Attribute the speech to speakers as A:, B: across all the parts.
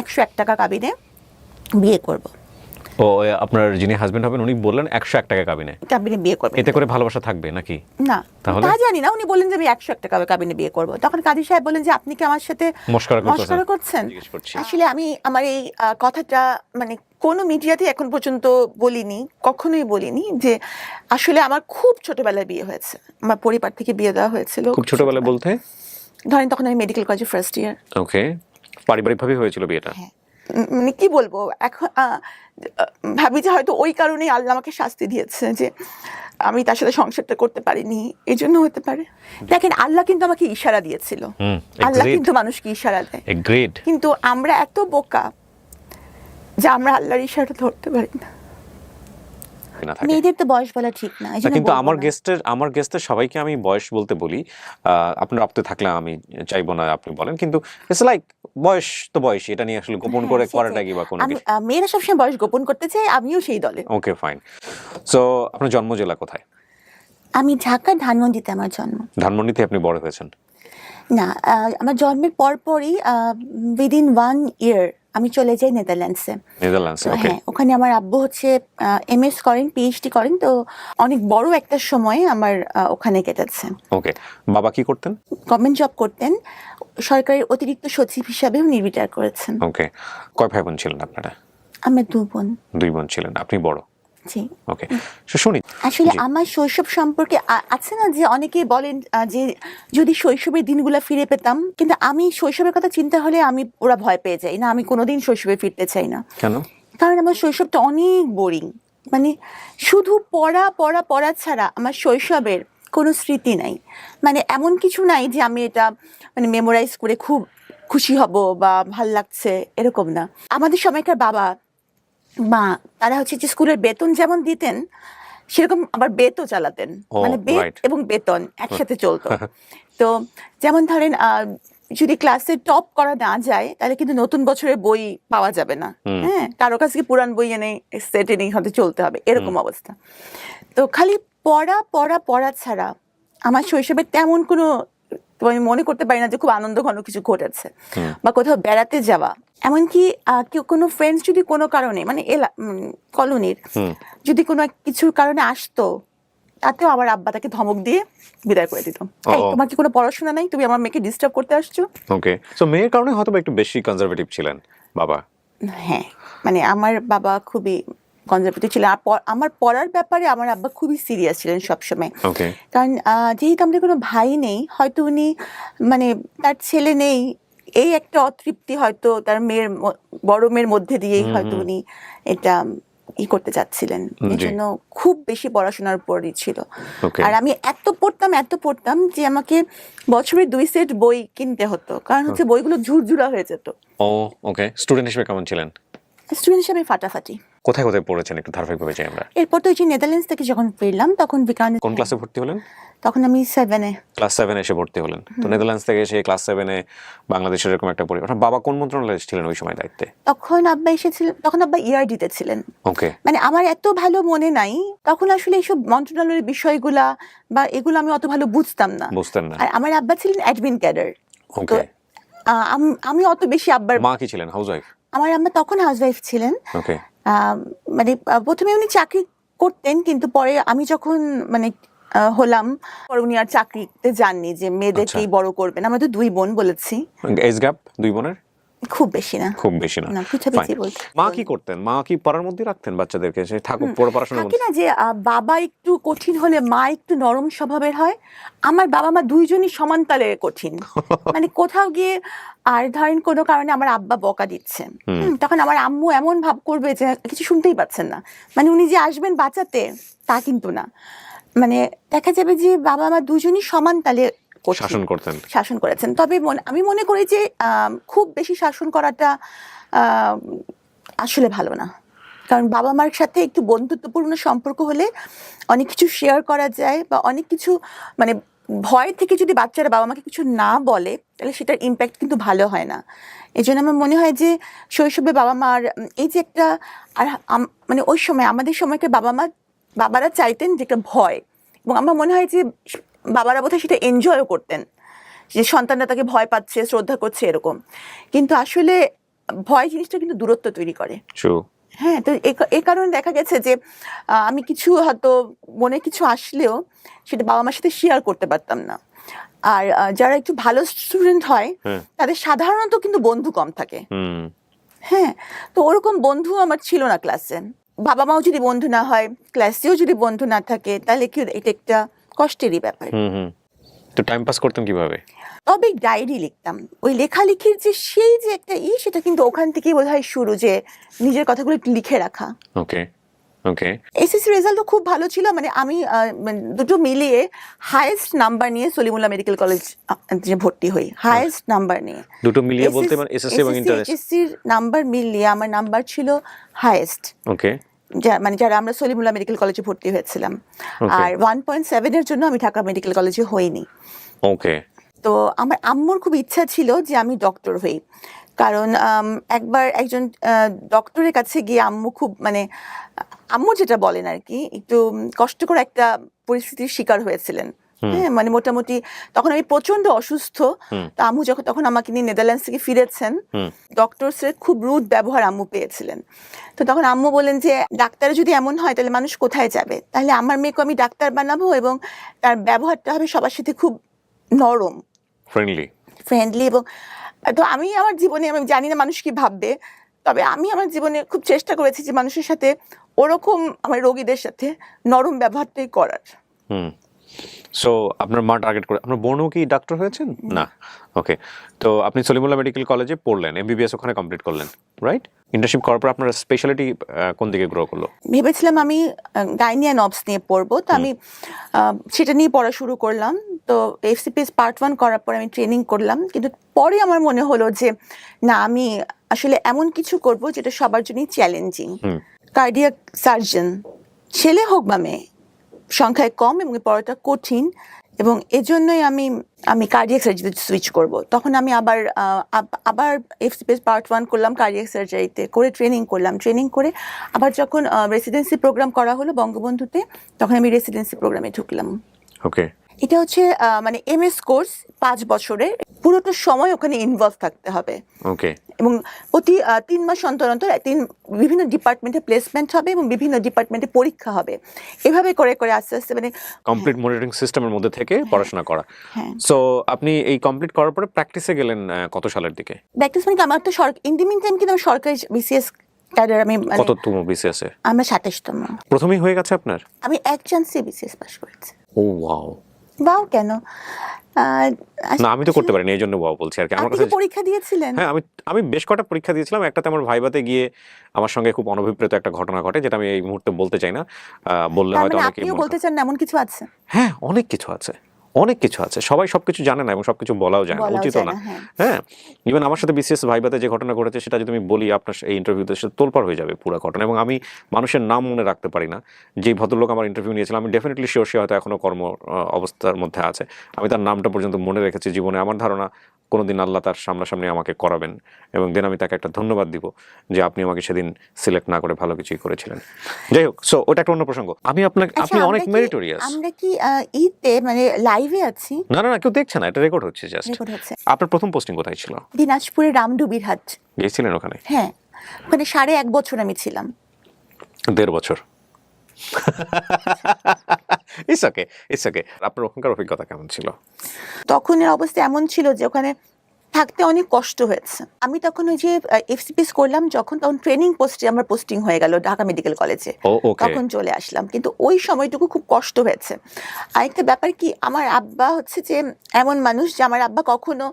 A: 101 টাকা কাবিনে বিয়ে করব।
B: ও আপনার যিনি হাজবেন্ড হবেন উনি বললেন 101 টাকা কাবিনে
A: বিয়ে করবেন,
B: এতে করে ভালোবাসা থাকবে নাকি?
A: না
B: তাহলে
A: তা জানি না, উনি বললেন যে আমি 101 টাকা কাবিনে বিয়ে করব। তখন কাজী সাহেব বলেন যে আপনি কি আমার সাথে মশকরা করছেন? আসলে আমি আমার এই কথাটা মানে কোনো মিডিয়াতে এখন পর্যন্ত বলিনি, কখনোই বলিনি যে আসলে আমার খুব ছোটবেলায় বিয়ে হয়েছে। আমার পরিবার থেকে বিয়ে দেওয়া হয়েছিল।
B: খুব ছোটবেলায় বলতে
A: ধরেন তখন আমি মেডিকেল কলেজে ফার্স্ট ইয়ার।
B: ওকে, পারিবারিকভাবে হয়েছিল বিয়েটা?
A: হ্যাঁ, মানে কি বলবো, এখন ভাবি যে হয়তো ওই কারণেই আল্লাহ আমাকে শাস্তি দিয়েছে যে আমি তার সাথে সংসারটা করতে পারিনি, এই জন্য হতে পারে। দেখেন, আল্লাহ কিন্তু আমাকে ইশারা দিয়েছিল, আল্লাহ কিন্তু মানুষকে ইশারা দেয়, কিন্তু আমরা এত বোকা যে আমরা আল্লাহর ইশারাটা ধরতে পারি না। মেয়েদের তো বয়স বলা ঠিক না,
B: কিন্তু আমার গেস্টের সবাইকে আমি বয়স বলতে বলি। আপনার আপত্তি থাকলে আমি চাইবো না আপনি বলেন, কিন্তু ইটস লাইক বয়স তো বয়স, এটা নিয়ে আসলে গোপন করে করাটা কি বা কোনো কিছু?
A: মেয়েরা সবসময় বয়স গোপন করতে চায়, আমিও সেই দলে।
B: Okay fine. সো আপনার জন্ম জেলা কোথায়?
A: আমি ঢাকা ধানমন্ডিতে আমার জন্ম।
B: ধানমন্ডিতে আপনি বড় হয়েছেন?
A: না, আমার জন্মের পরপরই উইদিন 1 ইয়ার আমি চলে যাই নেদারল্যান্ডসে। হ্যাঁ, ওখানে আমার আব্বু হচ্ছে এমএস করেন, পিএইচডি করেন, তো অনেক বড় একটা সময় আমার ওখানে কেটেছে।
B: ওকে, বাবা কি করতেন?
A: গভর্নমেন্ট জব করতেন, সরকারের অতিরিক্ত সচিব হিসাবেও নির্বিচার করেছেন।
B: ওকে, কয় ভাই বোন ছিলেন আপনারা?
A: আমরা 2 বোন।
B: 2 বোন ছিলেন, আপনি বড়?
A: জি।
B: ওকে, শুনি
A: আসলে আমার শৈশব সম্পর্কে আছে না যে অনেকে বলেন যে যদি শৈশবের দিনগুলো ফিরে পেতাম, কিন্তু আমি শৈশবের কথা চিন্তা হলে আমি ওরা ভয় পেয়ে যাই না, আমি কোনোদিন শৈশবে ফিরতে চাই না।
B: কেন? কারণ
A: আমার শৈশবটা অনেক বোরিং, মানে শুধু পড়া পড়া পড়া ছাড়া আমার শৈশবের কোনো স্মৃতি নাই। মানে এমন কিছু নাই যে আমি এটা মানে মেমোরাইজ করে খুব খুশি হব বা ভাল লাগছে, এরকম না। আমাদের সময়কার বাবা মা তারা হচ্ছে যে স্কুলের বেতন যেমন দিতেন সেরকম আবার বেতও চালাতেন, মানে বেত এবং বেতন একসাথে চলতো। তো যেমন ধরেন যদি ক্লাসে টপ করা না যায় তাহলে কিন্তু নতুন বছরের বই পাওয়া যাবে না, হ্যাঁ, কারো কাছে পুরান বই এনে সেট এনে হয়তো চলতে হবে, এরকম অবস্থা। তো খালি পড়া পড়া পড়া ছাড়া আমার শৈশবে তেমন কোনো আমি মনে করতে পারি না যে খুব আনন্দ ঘন কিছু ঘটেছে বা কোথাও বেড়াতে যাওয়া। এমনকি কেউ কোনো ফ্রেন্ডস যদি কোনো কারণে মানে কলোনির যদি কোনো কিছুর কারণে আসতো, তাতেও আমার আব্বা তাকে ধমক দিয়ে বিদায় করে দিত। তোমার কি কোনো পড়াশোনা নাই, তুমি আমার মেয়েকে ডিস্টার্ব করতে আসছো?
B: ওকে, সো মেয়ের কারণে হয়তো একটু বেশি কনজারভেটিভ ছিলেন বাবা।
A: হ্যাঁ, মানে আমার বাবা খুবই কনজারভেটিভ ছিলেন। আমার পড়ার ব্যাপারে আমার আব্বা খুবই সিরিয়াস ছিলেন সবসময়। কারণ যেহেতু আমাদের কোনো ভাই নেই, হয়তো উনি মানে তার ছেলে নেই এই একটা অতৃপ্তি হয়তো তার মেয়ের বড় মেয়ের মধ্যে দিয়েই হয়তো উনি এটা করতে চাচ্ছিলেন, এই জন্য খুব বেশি পড়াশোনার উপরই ছিল। আর আমি এত পড়তাম যে আমাকে বছরে 2 সেট বই কিনতে হতো, কারণ হচ্ছে বইগুলো ঝুরঝুরা হয়ে যেত।
B: ওকে, স্টুডেন্ট হিসেবে কেমন ছিলেন?
A: স্টুডেন্ট হিসেবে ফাটাফাটি।
B: কোথায় কোথায় পড়েছেন একটু ধারাবাহিকভাবে চাই আমরা।
A: এরপর তো ওই যে নেদারল্যান্ডস থেকে যখন ফিরলাম তখন
B: কোন ক্লাসে ভর্তি হলেন?
A: তখন আমি 7-এ।
B: ক্লাস 7 এসে ভর্তি হলেন। তো নেদারল্যান্ডস থেকে এসে ক্লাস 7-এ বাংলাদেশের এরকম একটা পরিবার। বাবা কোন মন্ত্রণালয়ে ছিলেন ওই সময় দায়িত্বে?
A: তখন আব্বা এসেছিলেন, তখন আব্বা ইআরডিতে ছিলেন।
B: ওকে,
A: মানে আমার এত ভালো মনে নাই তখন আসলে এইসব মন্ত্রণালয়ের বিষয়গুলা বা এগুলো আমি অত ভালো বুঝতাম না। আর আমার আব্বা ছিলেন অ্যাডমিন ক্যাডার।
B: ওকে,
A: আমি অত বেশি আব্বার।
B: মা কি ছিলেন? হাউসওয়াইফ?
A: আমার আম্মা তখন হাউসওয়াইফ ছিলেন।
B: ওকে,
A: মানে প্রথমে উনি চাকরি করতেন, কিন্তু পরে আমি যখন মানে হলাম পরে উনি আর চাকরিতে যাননি, যে মেয়েদেরকেই বড় করবেন। আমরা তো 2 বোন বলেছি।
B: এজ গ্যাপ 2 বোনের
A: খুব বেশি না।
B: মা কি করতেন? মা কি পড়ার মধ্যে রাখতেন বাচ্চাদেরকে, সে থাকুক পড়াশোনা
A: থাকে না যে বাবা একটু কঠিন হলে মা একটু নরম স্বভাবের হয়। আমার বাবা মা দুইজনই সমান তালে কঠিন। মানে কোথাও গিয়ে আর ধরেন কোনো কারণে আমার আব্বা বকা দিচ্ছে, তখন আমার আম্মু এমন ভাব করবে যে কিছু শুনতেই পাচ্ছেন না, মানে উনি যে আসবেন বাঁচাতে তা কিন্তু না। মানে দেখা যাবে যে বাবা মা দুজনই সমান তালে শাসন করেছেন। তবে আমি মনে করি যে খুব বেশি শাসন করাটা আসলে ভালো না, কারণ বাবা মার সাথে একটু বন্ধুত্বপূর্ণ সম্পর্ক হলে অনেক কিছু শেয়ার করা যায়, বা অনেক কিছু মানে ভয় থেকে যদি বাচ্চারা বাবা মাকে কিছু না বলে তাহলে সেটার ইম্প্যাক্ট কিন্তু ভালো হয় না। এই জন্য আমার মনে হয় যে শৈশবে বাবা মার এই যে একটা, আর মানে ওই সময় আমাদের সময়কার বাবারা চাইতেন যে একটা ভয়, এবং আমার মনে হয় যে বাবারা বোধহয় সেটা এনজয়ও করতেন, যে সন্তানরা তাকে ভয় পাচ্ছে, শ্রদ্ধা করছে, এরকম। কিন্তু আসলে ভয় জিনিসটা কিন্তু দূরত্ব তৈরি করে।
B: ট্রু।
A: হ্যাঁ, তো এ কারণে দেখা গেছে যে আমি কিছু হয়তো মনে কিছু আসলেও সেটা বাবা-মার সাথে শেয়ার করতে পারতাম না। আর যারা একটু ভালো স্টুডেন্ট হয়
B: হ্যাঁ।
A: তাদের সাধারণত কিন্তু বন্ধু কম থাকে।
B: হুম।
A: হ্যাঁ, তো ওরকম বন্ধু আমার ছিল না ক্লাসে। বাবা-মাও যদি বন্ধু না হয়, ক্লাসেও যদি বন্ধু না থাকে তাহলে কি এটা একটা কষ্টেরই ব্যাপার।
B: হুম। তো টাইম পাস করতেন কিভাবে?
A: তবে ডায়েরি লিখতাম। ওই লেখালেখির যে সেই যে একটা সেটা কিন্তু ওখান থেকেই বোধহয় শুরু, যে নিজের কথাগুলো একটু লিখে রাখা।
B: ওকে, ওকে।
A: এসএসসি রেজাল্টও খুব ভালো ছিল। মানে আমি মানে দুটো মিলিয়ে হাইয়েস্ট নাম্বার নিয়ে সলিমুল্লাহ মেডিকেল কলেজ যে ভর্তি হই, হাইয়েস্ট নাম্বার নিয়ে।
B: দুটো মিলিয়ে বলতে মানে এসএসসি এবং ইন্টার?
A: এইচএসসির নাম্বার মিলিয়ে আমার নাম্বার ছিল হাইয়েস্ট।
B: ওকে।
A: মানে যারা আমরা সলিমুল্লাহ মেডিকেল কলেজে ভর্তি হয়েছিলাম।
B: Okay.
A: আর 1.7 এর জন্য আমি ঢাকা মেডিকেল কলেজে হইনি।
B: ওকে।
A: তো আমার আম্মুর খুব ইচ্ছা ছিল যে আমি ডক্টর হই, কারণ একবার একজন ডক্টরের কাছে গিয়ে আম্মু খুব মানে আম্মু যেটা বলেন আর কি, একটু কষ্টকর একটা পরিস্থিতির শিকার হয়েছিলেন। হ্যাঁ, মানে মোটামুটি তখন আমি প্রচন্ড অসুস্থ। তো আম্মু তখন আমাকে নিয়ে নেদারল্যান্ডস থেকে ফিরেছেন, ডক্টরসের খুব রুড ব্যবহার আম্মু পেয়েছিলেন। তো তখন আম্মু বলেন যে ডাক্তার যদি এমন হয় তাহলে মানুষ কোথায় যাবে, তাহলে আমার মেয়েকে আমি ডাক্তার বানাবো এবং তার ব্যবহারটা হবে সবার সাথে খুব নরম, ফ্রেন্ডলি। এবং তো আমি আমার জীবনে, আমি জানি না মানুষ কি ভাববে, তবে আমি আমার জীবনে খুব চেষ্টা করেছি যে মানুষের সাথে ওরকম, আমার রোগীদের সাথে নরম ব্যবহারটাই করার।
B: সো আপনার মা টার্গেট করে, আপনার বোনও কি ডাক্তার হয়েছেন? না। ওকে। তো আপনি সলিমুল্লাহ মেডিকেল কলেজে পড়লেন, এমবিবিএস ওখানে কমপ্লিট করলেন, রাইট? ইন্টার্নশিপ করার পর আপনার স্পেশালিটি কোন দিকে গ্রো করলো?
A: ভেবেছিলাম আমি গাইনি অ্যান্ড অবস নিয়ে পড়বো, তো আমি সেটা নিয়ে পড়া শুরু করলাম। তো এফসিপিএস পার্ট 1 করার পর আমি ট্রেনিং করলাম, কিন্তু পরে আমার মনে হলো যে না, আমি আসলে এমন কিছু করব যেটা সবার জন্যই চ্যালেঞ্জিং। কার্ডিয়াক সার্জন, ছেলে হোক বা মেয়ে, সংখ্যায় কম এবং পড়াটা কঠিন, এবং এজন্যই আমি কার্ডিয়াক সার্জারিতে সুইচ করব। তখন আমি আবার এফসিপিএস পার্ট 1 করলাম, কার্ডিয়াক সার্জারিতে করে ট্রেনিং করলাম। ট্রেনিং করে আবার যখন রেসিডেন্সি প্রোগ্রাম করা হলো বঙ্গবন্ধুতে, তখন আমি রেসিডেন্সি প্রোগ্রামে ঢুকলাম।
B: ওকে।
A: এটা হচ্ছে মানে এমএস কোর্স, 5 বছরের, পুরোটা সময় ওখানে ইনভলভ থাকতে হবে।
B: ওকে।
A: এবং প্রতি 3 মাস অন্তর অন্তর বিভিন্ন ডিপার্টমেন্টে প্লেসমেন্ট হবে এবং বিভিন্ন ডিপার্টমেন্টে পরীক্ষা হবে। এভাবে করে করে আস্তে আস্তে মানে
B: কমপ্লিট মনিটরিং সিস্টেমের মধ্যে থেকে পড়াশোনা করা। সো আপনি এই কমপ্লিট করার পরে প্র্যাকটিসে গেলেন কত সালের দিকে?
A: প্র্যাকটিস মানে আমার তো ইন দি মিন টাইম কিন্তু আমি সরকারি বিসিএস ক্যাডার। আমি
B: কততম বিসিএস এ?
A: আমরা 27তম।
B: প্রথমেই হয়ে গেছে আপনার?
A: আমি এক চান্সে বিসিএস পাস করেছি।
B: ও ওয়াও।
A: বাও কেন?
B: না, আমি তো করতে পারিনি, এই জন্য ওয়াও বলছি আর কি। আমার
A: কাছে পরীক্ষা দিয়েছিলেন?
B: হ্যাঁ, আমি বেশ কটা পরীক্ষা দিয়েছিলাম। একটাতে আমার ভাইভাতে গিয়ে আমার সঙ্গে খুব অনভিপ্রেত একটা ঘটনা ঘটে, যেটা আমি এই মুহূর্তে বলতে চাই না। বললে হয়তো অনেকে
A: আপনিও বলতে চান না এমন কিছু আছে?
B: হ্যাঁ, অনেক কিছু আছে, অনেক কিছু আছে। সবাই সবকিছু জানে না এবং সবকিছু বলাও যায় না, উচিত না। হ্যাঁ, ইভেন আমার সাথে বিসিএস ভাইভাতে যে ঘটনা ঘটেছে সেটা যদি আমি বলি আপনার এই ইন্টারভিউতে, সেটা তোলপাড় হয়ে যাবে পুরো ঘটনা। এবং আমি মানুষের নাম মনে রাখতে পারি না। যে ভদ্রলোক আমার ইন্টারভিউ নিয়েছিলাম, আমি ডেফিনেটলি শিওর সে হয়তো এখনো কর্ম অবস্থার মধ্যে আছে। আমি তার নামটা পর্যন্ত মনে রেখেছি জীবনে। আমার ধারণা কোনোদিন আল্লাহ তার সামনাসামনি আমাকে করাবেন, এবং দেন আমি তাকে একটা ধন্যবাদ দিব যে আপনি আমাকে সেদিন সিলেক্ট না করে ভালো কিছুই করেছিলেন। যাই হোক, সো ওটা একটা অন্য প্রসঙ্গ। আপনি অনেক মেরিটোরিয়াস।
A: আমরা কি ঈদে মানে লাইভে আছি?
B: না, কেউ দেখছে না, এটা রেকর্ড হচ্ছে জাস্ট। আপনার প্রথম পোস্টিং কোথায় ছিল?
A: দিনাজপুরের রামডুবির হাট।
B: গিয়েছিলেন ওখানে?
A: হ্যাঁ, ওখানে 1.5 বছর আমি ছিলাম।
B: 1.5 বছর। It's okay. আপনার ওখানকার অভিজ্ঞতা কেমন ছিল?
A: তখনের অবস্থা এমন ছিল যে ওখানে থাকতে অনেক কষ্ট হয়েছে। আমি তখন ওই যে এফসিপিএস করলাম তখন ট্রেনিং পোস্টে আমার পোস্টিং হয়ে গেল ঢাকা মেডিকেল কলেজে, তখন চলে আসলাম। কিন্তু ওই সময়টুকু খুব কষ্ট হয়েছে। আরেকটা ব্যাপার কি, আমার আব্বা হচ্ছে যে এমন মানুষ যে আমার আব্বা কখনো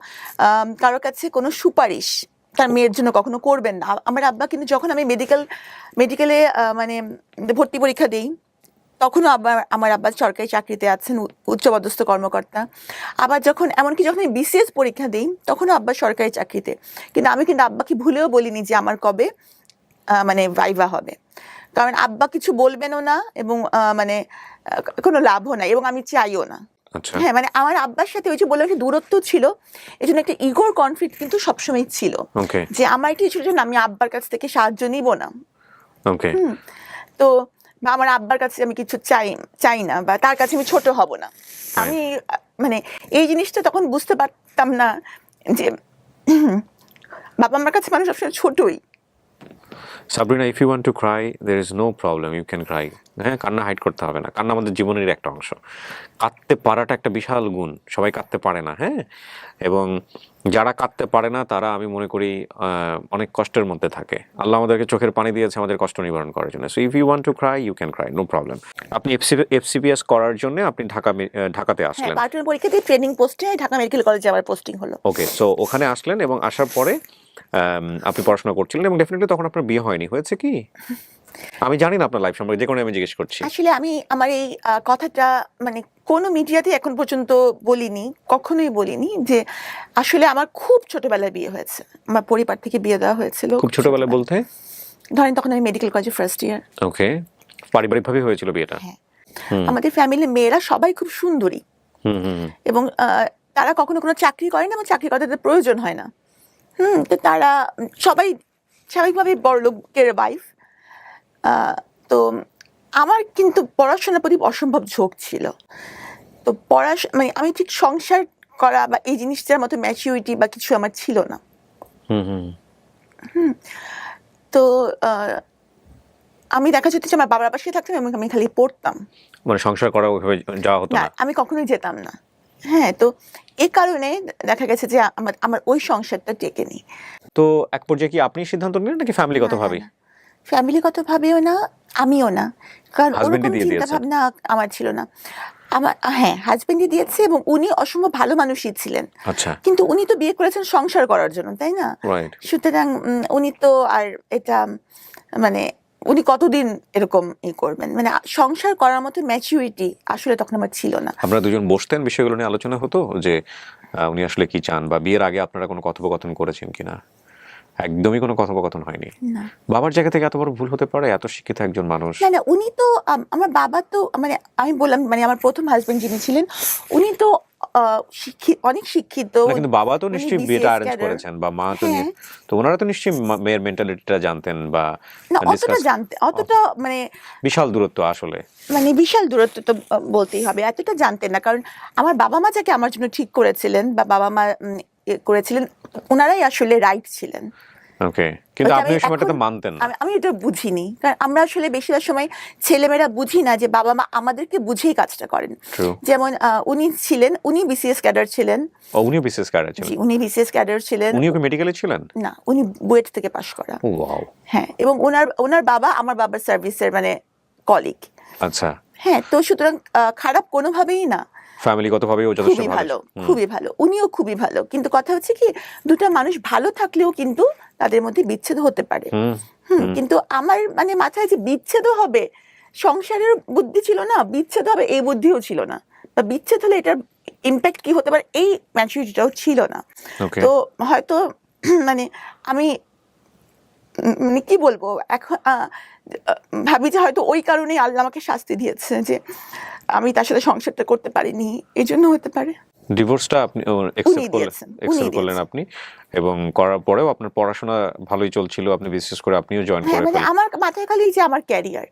A: কারোর কাছে কোনো সুপারিশ তার মেয়ের জন্য কখনো করবেন না। আমার আব্বা কিন্তু যখন আমি মেডিকেলে মানে ভর্তি পরীক্ষা দিই, তখনও আমার আব্বা সরকারি চাকরিতে আছেন, উচ্চপদস্থ কর্মকর্তা। আবার যখন আমি বিসিএস পরীক্ষা দিই, তখনও আব্বা সরকারি চাকরিতে। কিন্তু আমি আব্বাকে ভুলেও বলিনি যে আমার কবে মানে ভাইভা হবে, কারণ আব্বা কিছু বলবেনও না এবং মানে কোনো লাভও নাই, এবং আমি চাইও না। হ্যাঁ, মানে আমার আব্বার সাথে ওই যে বললাম একটা দূরত্ব ছিল, এই জন্য একটা ইগোর কনফ্লিক্ট কিন্তু সবসময় ছিল, যে আমার কিছু জন্য আমি আব্বার কাছ থেকে সাহায্য নিব না। তো আমার আব্বার কাছে আমি কিছু চাই না, বা তার কাছে আমি ছোট হব না। আমি মানে এই জিনিসটা তখন বুঝতে পারতাম না যে বাবা আমার কাছে মানুষ সবসময় ছোটই।
B: Sabrina, if you want to cry there is no problem, you can cry. হ্যাঁ, কান্না হাইড করতে হবে না, কান্না আমাদের জীবনের একটা অংশ। কাঁদতে পারাটা একটা বিশাল গুণ, সবাই কাঁদতে পারে না। হ্যাঁ, এবং যারা কাঁদতে পারে না তারা আমি মনে করি অনেক কষ্টের মধ্যে থাকে। আল্লাহ আমাদেরকে চোখের পানি দিয়েছে আমাদের কষ্ট নিবারণ করার জন্য। So if you want to cry you can cry, no problem. আপনি এফসিপিএস করার জন্য আপনি ঢাকাতে
A: হ্যাঁ,
B: আসলেন।
A: পার্টনার পরীক্ষা দিয়ে ট্রেনিং পোস্টে ঢাকা মেডিকেল কলেজে আমার পোস্টিং হলো।
B: ওকে, সো ওখানে আসলেন এবং আসার পরে আপনি পড়াশোনা করছিলেন এবং ডেফিনেটলি তখন আপনার বিয়ে হয়নি, হয়েছে কি? আমি জানি না আপনার লাইফ সম্পর্কে, যে কোনো আমি জিজ্ঞেস করছি।
A: আসলে আমি আমার এই কথাটা মানে কোনো মিডিয়াতে এখন পর্যন্ত বলিনি, কখনোই বলিনি যে আসলে আমার খুব ছোটবেলায় বিয়ে হয়েছে। আমার পরিবার থেকে বিয়ে দেওয়া হয়েছিল
B: খুব ছোটবেলায় বলতে?
A: ধরেন তখন আমি মেডিকেল কলেজে ফার্স্ট ইয়ার।
B: ওকে, পারিবারিকভাবে হয়েছিল বিয়েটা?
A: হ্যাঁ, আমাদের ফ্যামিলির মেয়েরা সবাই খুব সুন্দরী এবং তারা কখনো কোনো চাকরি করে না এবং চাকরি করতে তাদের প্রয়োজন হয় না। তো তারা সবাই স্বাভাবিকভাবে বড় লোকের ওয়াইফ। তো আমার কিন্তু পড়াশোনার প্রতি অসম্ভব ঝোঁক ছিল। তো মানে আমি ঠিক সংসার করা বা এই জিনিসটার মতো ম্যাচিউরিটি বা কিছু আমার ছিল না। তো আমি দেখা যেত যে আমার বাবার পাশে থাকতাম এবং আমি খালি পড়তাম,
B: মানে সংসার করা ওইভাবে যাওয়া হতো না,
A: আমি কখনোই যেতাম না। হ্যাঁ, তো এই কারণে দেখা গেছে যে আমার ওই সংসারটা টেকেনি।
B: তো এক পর্যায়ে কি আপনি সিদ্ধান্ত নিলেন নাকি ফ্যামিলিগত ভাবে?
A: ফ্যামিলিগত ভাবেও না, আমিও না, কারণ
B: হাজবেন্ডই
A: ওরকম
B: দিয়ে
A: চিন্তা
B: দিয়েছে?
A: ভাবনা আমার ছিল না। আমার হ্যাঁ, হাজবেন্ডই দিয়েছে এবং উনি অসম্ভব ভালো মানুষই ছিলেন।
B: আচ্ছা,
A: কিন্তু উনি তো বিয়ে করেছেন সংসার করার জন্য, তাই না?
B: রাইট।
A: সুতরাং উনি তো আর এটা মানে উনি কতদিন এরকম করবেন, মানে সংসার করার মতো ম্যাচুরিটি আসলে তখন আমার ছিল না।
B: আপনারা দুজন বসতেন, বিষয়গুলো নিয়ে আলোচনা হতো যে উনি আসলে কি চান, বা বিয়ের আগে আপনারা কোনো কথোপকথন করেছেন কিনা? একদমই কোনো কথোপকথন হয়নি?
A: না
B: বাবার জায়গা থেকে এত বড় ভুল হতে পারে, এত শিক্ষিত একজন মানুষ?
A: না, উনি তো আমার বাবা তো মানে আমি বললাম মানে আমার প্রথম হাজবেন্ড যিনি ছিলেন উনি তো অনেক শিক্ষিত।
B: না, কিন্তু বাবা তো নিশ্চয়ই বিয়েটা অ্যারেঞ্জ করেছেন, বা মা তো
A: হ্যাঁ,
B: তো ওনারা তো নিশ্চয়ই মেয়ের মেন্টালিটিটা জানতেন বা
A: না অতটা
B: ডিসকাস।
A: জানতে অতটা মানে
B: বিশাল দূরত্ব আসলে।
A: মানে বিশাল দূরত্ব তো বলতেই হবে, এতটা জানতেন না। কারণ আমার বাবা মা যাকে আমার জন্য ঠিক করেছিলেন বা বাবা মা করেছিলেন ওনারাই আসলে রাইট ছিলেন।
B: ওকে, কিন্তু আপনি ওই সময়টাতে মানতেন না?
A: আমি এটা বুঝিনি, কারণ আমরা আসলে বেশিরভাগ সময় ছেলেমেয়েরা বুঝি না যে বাবা মা আমাদেরকে বুঝেই কাজটা করেন। যেমন উনি ছিলেন, উনি বিসিএস ক্যাডার ছিলেন।
B: উনিও বিসিএস ক্যাডার ছিলেন?
A: জি, উনি বিসিএস ক্যাডার ছিলেন।
B: উনিও কি মেডিকেলে ছিলেন?
A: না, উনি বুয়েট থেকে পাশ করা।
B: ওয়াও।
A: হ্যাঁ, এবং ওনার বাবা আমার বাবার সার্ভিসের মানে কলিগ।
B: আচ্ছা,
A: হ্যাঁ, তো সুতরাং খারাপ কোনোভাবেই না,
B: ফ্যামিলিগতভাবেও যথেষ্ট
A: খুবই
B: ভালো।
A: ভালো, খুবই ভালো, উনিও খুবই ভালো। কিন্তু কথা হচ্ছে কি দুটো মানুষ ভালো থাকলেও কিন্তু তাদের মধ্যে বিচ্ছেদ হতে পারে। কিন্তু আমার মানে মাথায় যে বিচ্ছেদ হবে সংসারের বুদ্ধি ছিল না, বিচ্ছেদ হবে এই বুদ্ধিও ছিল না, বা বিচ্ছেদ হলে এটার ইম্প্যাক্ট কি হতে পারে এই ম্যাচুরিটিটাও ছিল না। তো হয়তো মানে আমি মানে কি বলবো এখন ভাবি যে হয়তো ওই কারণেই আল্লাহ আমাকে শাস্তি দিয়েছে যে আমি তার সাথে সংসারটা করতে পারিনি, এই জন্য হতে পারে।
B: ডিভোর্সটা আপনি একসেপ্ট করলেন আপনি, এবং করার পরেও আপনার পড়াশোনা ভালোই চলছিল, আপনি বিশেষ করে আপনিও জয়েন করে
A: মানে আমার মাথায় খালি যে আমার ক্যারিয়ার,